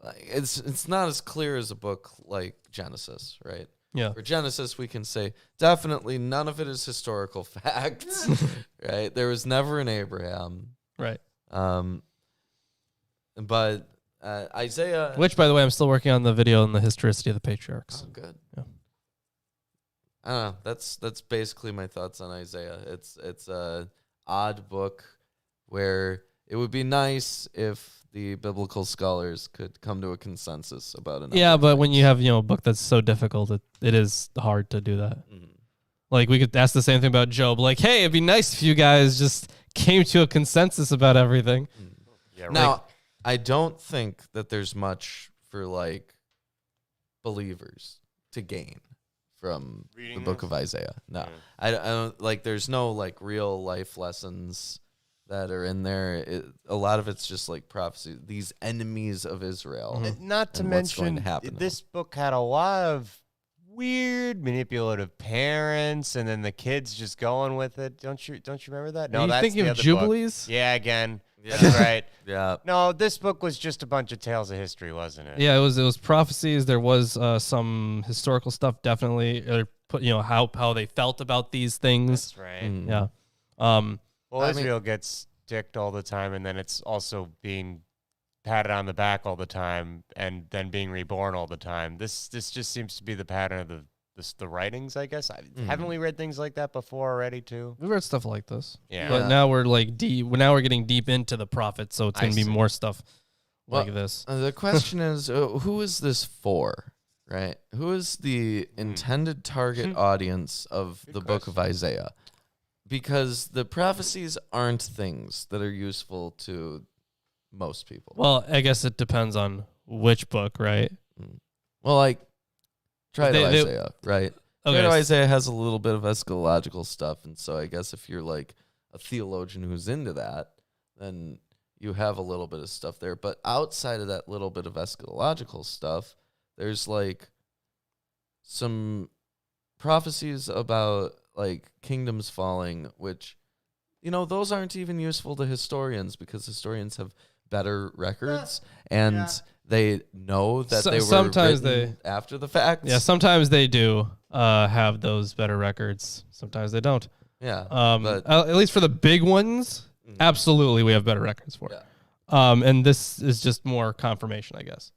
it's not as clear as a book like Genesis, right? Yeah. For Genesis, we can say definitely none of it is historical facts, right? There was never an Abraham. Right. But Isaiah, Which, by the way, I'm still working on the video on the historicity of the patriarchs. oh, good. Yeah. I don't know. That's basically my thoughts on Isaiah. It's a odd book where it would be nice if the biblical scholars could come to a consensus about it. Yeah, but when you have a book that's so difficult, it is hard to do that. Like, we could ask the same thing about Job. Like, hey, it'd be nice if you guys just came to a consensus about everything. Yeah, Now, I don't think that there's much for like believers to gain from Reading the book this? of Isaiah. No, Yeah. I don't like. There's no like real life lessons that are in there. A lot of it's just like prophecy. These enemies of Israel. Not to and what's going mention, to happen to this book had a lot of weird, manipulative parents, and then the kids just going with it. Don't you remember that? No, Are you that's thinking the of other Jubilees? book. Yeah, again. Yeah. That's right. Yeah. No, this book was just a bunch of tales of history, wasn't it? Yeah, it was prophecies. There was some historical stuff, definitely. Put how they felt about these things. That's right. Mm. Yeah. Well, I mean- Israel gets dicked all the time, and then it's also being patted on the back all the time, and then being reborn all the time. This just seems to be the pattern of the writings, I guess. Haven't we read things like that before already too? We read stuff like this. Yeah. But now we're like deep. Now we're getting deep into the prophets, so it's I gonna be see. more stuff Well, like this. The question is, who is this for? Right? Who is the intended target audience of the book of Isaiah? Because the prophecies aren't things that are useful to most people. Well, I guess it depends on which book, right? Well, like, try to They- Isaiah, right? Try to Okay. Isaiah has a little bit of eschatological stuff, and so I guess if you're like a theologian who's into that, then you have a little bit of stuff there. But outside of that little bit of eschatological stuff, there's like some prophecies about like kingdoms falling, which, those aren't even useful to historians because historians have better records and they know that So- they were sometimes written after the fact. Yeah, sometimes they do have those better records. Sometimes they don't. Yeah. But at least for the big ones, absolutely, we have better records for it. And this is just more confirmation, I guess.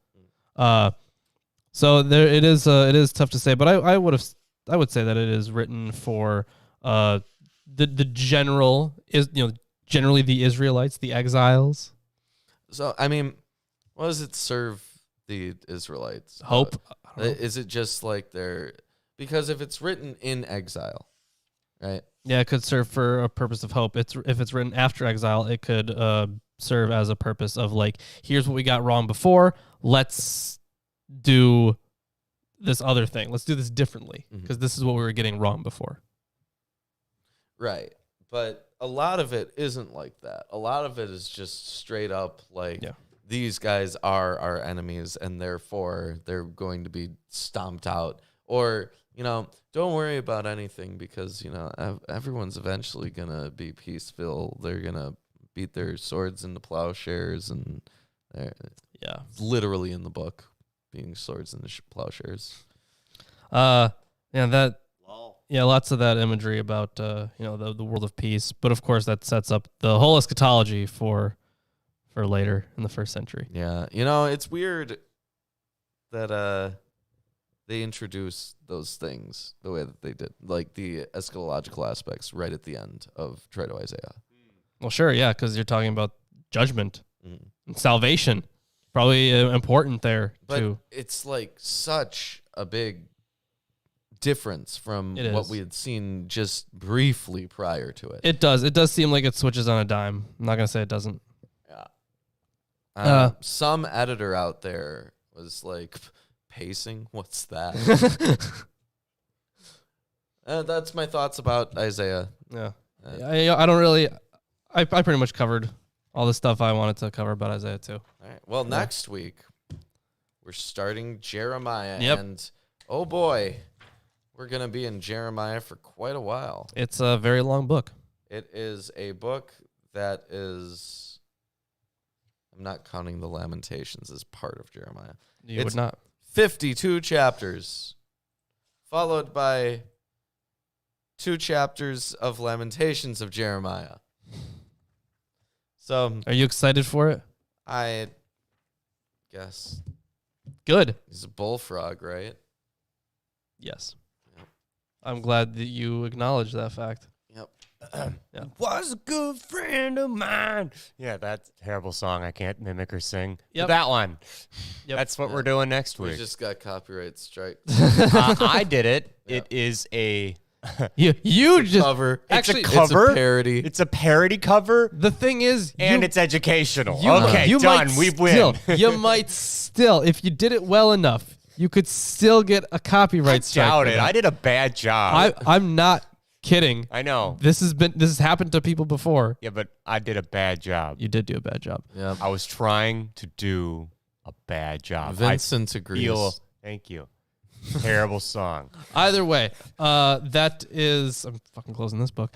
So there, it is tough to say, but I would say that it is written for the general is generally the Israelites, the exiles. So, I mean, what does it serve the Israelites? Hope. I don't know. Is it just like because if it's written in exile, right? Yeah, it could serve for a purpose of hope. If it's written after exile, it could serve as a purpose of like, here's what we got wrong before. Let's do this other thing. Let's do this differently because this is what we were getting wrong before. Right. But a lot of it isn't like that. A lot of it is just straight up like these guys are our enemies and therefore they're going to be stomped out. Or, don't worry about anything because, everyone's eventually going to be peaceful. They're going to beat their swords into plowshares and literally in the book being swords into plowshares. Lots of that imagery about the world of peace, but of course that sets up the whole eschatology for later in the first century. Yeah, it's weird that they introduce those things the way that they did, like the eschatological aspects right at the end of Try to Isaiah. Well, sure, yeah, because you're talking about judgment and salvation, probably important there But too. it's like such a big difference from It what is. we had seen just briefly prior to it. It does seem like it switches on a dime. I'm not gonna say it doesn't. Yeah. Some editor out there was like, pacing? What's that? That's my thoughts about Isaiah. Yeah, I don't really. I pretty much covered all the stuff I wanted to cover about Isaiah too. All right. Well, next week we're starting Jeremiah, Yep. and oh boy, we're gonna be in Jeremiah for quite a while. It's a very long book. It is a book that is. I'm not counting the Lamentations as part of Jeremiah. You would not. 52 chapters, followed by 2 chapters of Lamentations of Jeremiah. So Are you excited for it? I guess Good. he's a bullfrog, right? Yes. Yep. I'm glad that you acknowledge that fact. Yep. Yeah. Was a good friend of mine. Yeah, that's a terrible song. I can't mimic or sing. Yep. That one. Yep. That's what we're doing next We week. just got copyright strike. I did it. Yep. It is a. You just cover. actually It's a cover? It's a parody. It's a parody cover, the thing is, and you, it's educational. you, Okay, you done. might We still, win. you might still, if you did it well enough, you could still get a copyright strike. Doubt for it. that. I did a bad job. I'm not kidding. I know. This has happened to people before. Yeah, but I did a bad job. You did do a bad job. Yeah. I was trying to do a bad job. Vincent I agrees. feel. Thank you. Terrible song. Either way, that is I'm fucking closing this book.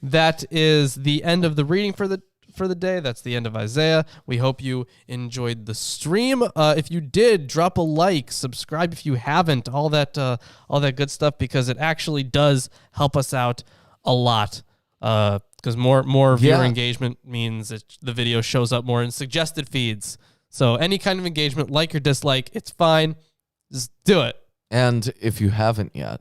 That is the end of the reading for the day. That's the end of Isaiah. We hope you enjoyed the stream. If you did, drop a like, subscribe if you haven't, all that good stuff, because it actually does help us out a lot. Because more viewer engagement means that the video shows up more in suggested feeds. So any kind of engagement, like or dislike, it's fine. Just do it. And if you haven't yet,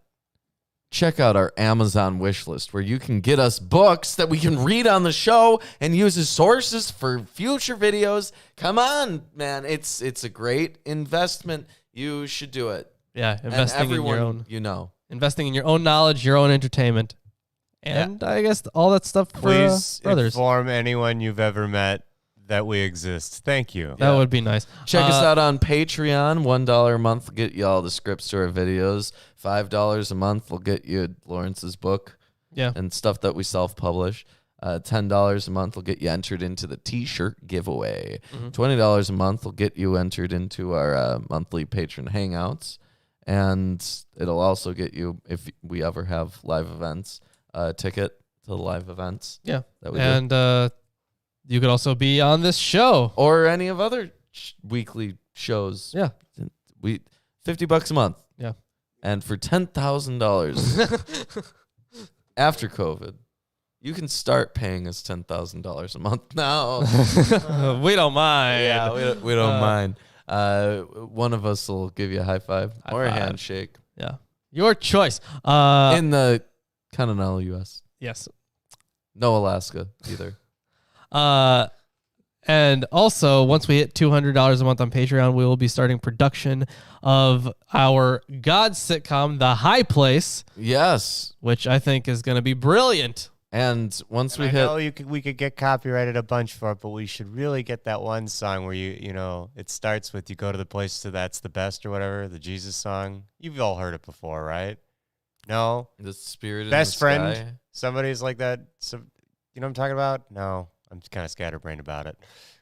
check out our Amazon wish list where you can get us books that we can read on the show and use as sources for future videos. Come on, man. It's a great investment. You should do it. Yeah, And investing in everyone your own investing in your own knowledge, your own entertainment. And I guess all that stuff for Please others. inform anyone you've ever met that we exist. Thank you. That would be nice. Check us out on Patreon. $1 a month will get you all the scripts to our videos. $5 a month will get you Lawrence's book and stuff that we self-publish. $10 a month will get you entered into the T-shirt giveaway. $20 a month will get you entered into our monthly patron hangouts. And it'll also get you, if we ever have live events, a ticket to the live events. Yeah. That we do. And you could also be on this show. Or any of other weekly shows. Yeah. We $50 a month. Yeah. And for $10,000 after COVID, you can start paying us $10,000 a month now. We don't mind. Yeah, we don't mind. One of us will give you a high five or a handshake. Yeah. Your choice. In the continental U.S. Yes. No Alaska either. And also, once we hit $200 a month on Patreon, we will be starting production of our God sitcom, The High Place. Yes. Which I think is going to be brilliant. And once And we I hit... know we could get copyrighted a bunch for it, but we should really get that one song where it starts with you go to the place to that's the best or whatever, the Jesus song. You've all heard it before, right? No? The Spirit Best in the friend. Sky. Somebody's like that. So, you know what I'm talking about? No. I'm kind of scatterbrained about it.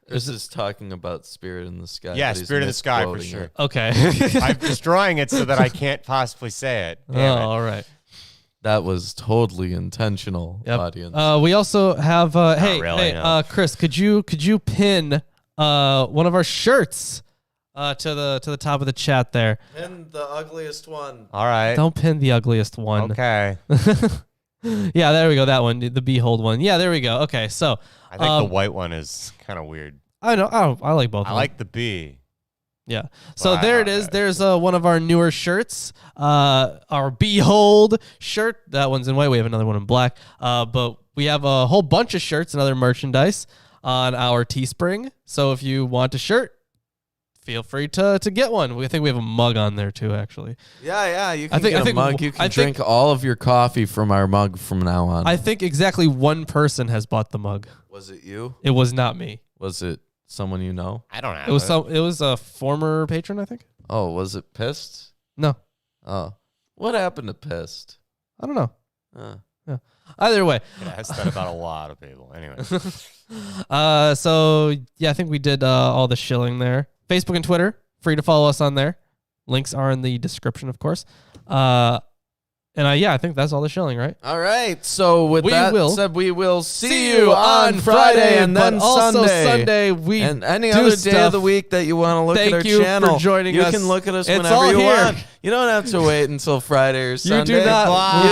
Chris is talking about Spirit in the Sky. Yeah, but he's Spirit in the Sky for misquoting sure. it. Okay. I'm destroying it so that I can't possibly say it. Damn it. all right. That was totally intentional, Yep. audience. We also have really, no. Chris, could you pin one of our shirts to the top of the chat there? And the ugliest one. All right. Don't pin the ugliest one. Okay. Yeah, there we go. That one, the Behold one. Yeah, there we go. Okay, so I think the white one is kind of weird. I know. I like both. I of them. like the B. Yeah. So Wow. there it is. There's one of our newer shirts, our Behold shirt. That one's in white. We have another one in black. But we have a whole bunch of shirts and other merchandise on our Teespring. So if you want a shirt, feel free to get one. We think we have a mug on there too, actually. Yeah. You can I think- get I a think- mug. You can I think- drink all of your coffee from our mug from now on. I think exactly one person has bought the mug. Was it you? It was not me. Was it someone you know? I don't have It was a former patron, I think. Oh, was it Pissed? No, Oh. What happened to Pissed? I don't know. Uh, Either way. Yeah, that's said about a lot of people. Anyway. So yeah, I think we did all the shilling there. Facebook and Twitter, free to follow us on there. Links are in the description, of course. I think that's all the shilling, right? all right. So with We that will said, we will see you on Friday and then but also Sunday. we And any do other day stuff. of the week that you want to look Thank at our you for channel, joining you us. can look at us It's whenever all you here. want. You don't have to wait until Friday or You Sunday. do not. Bye. You-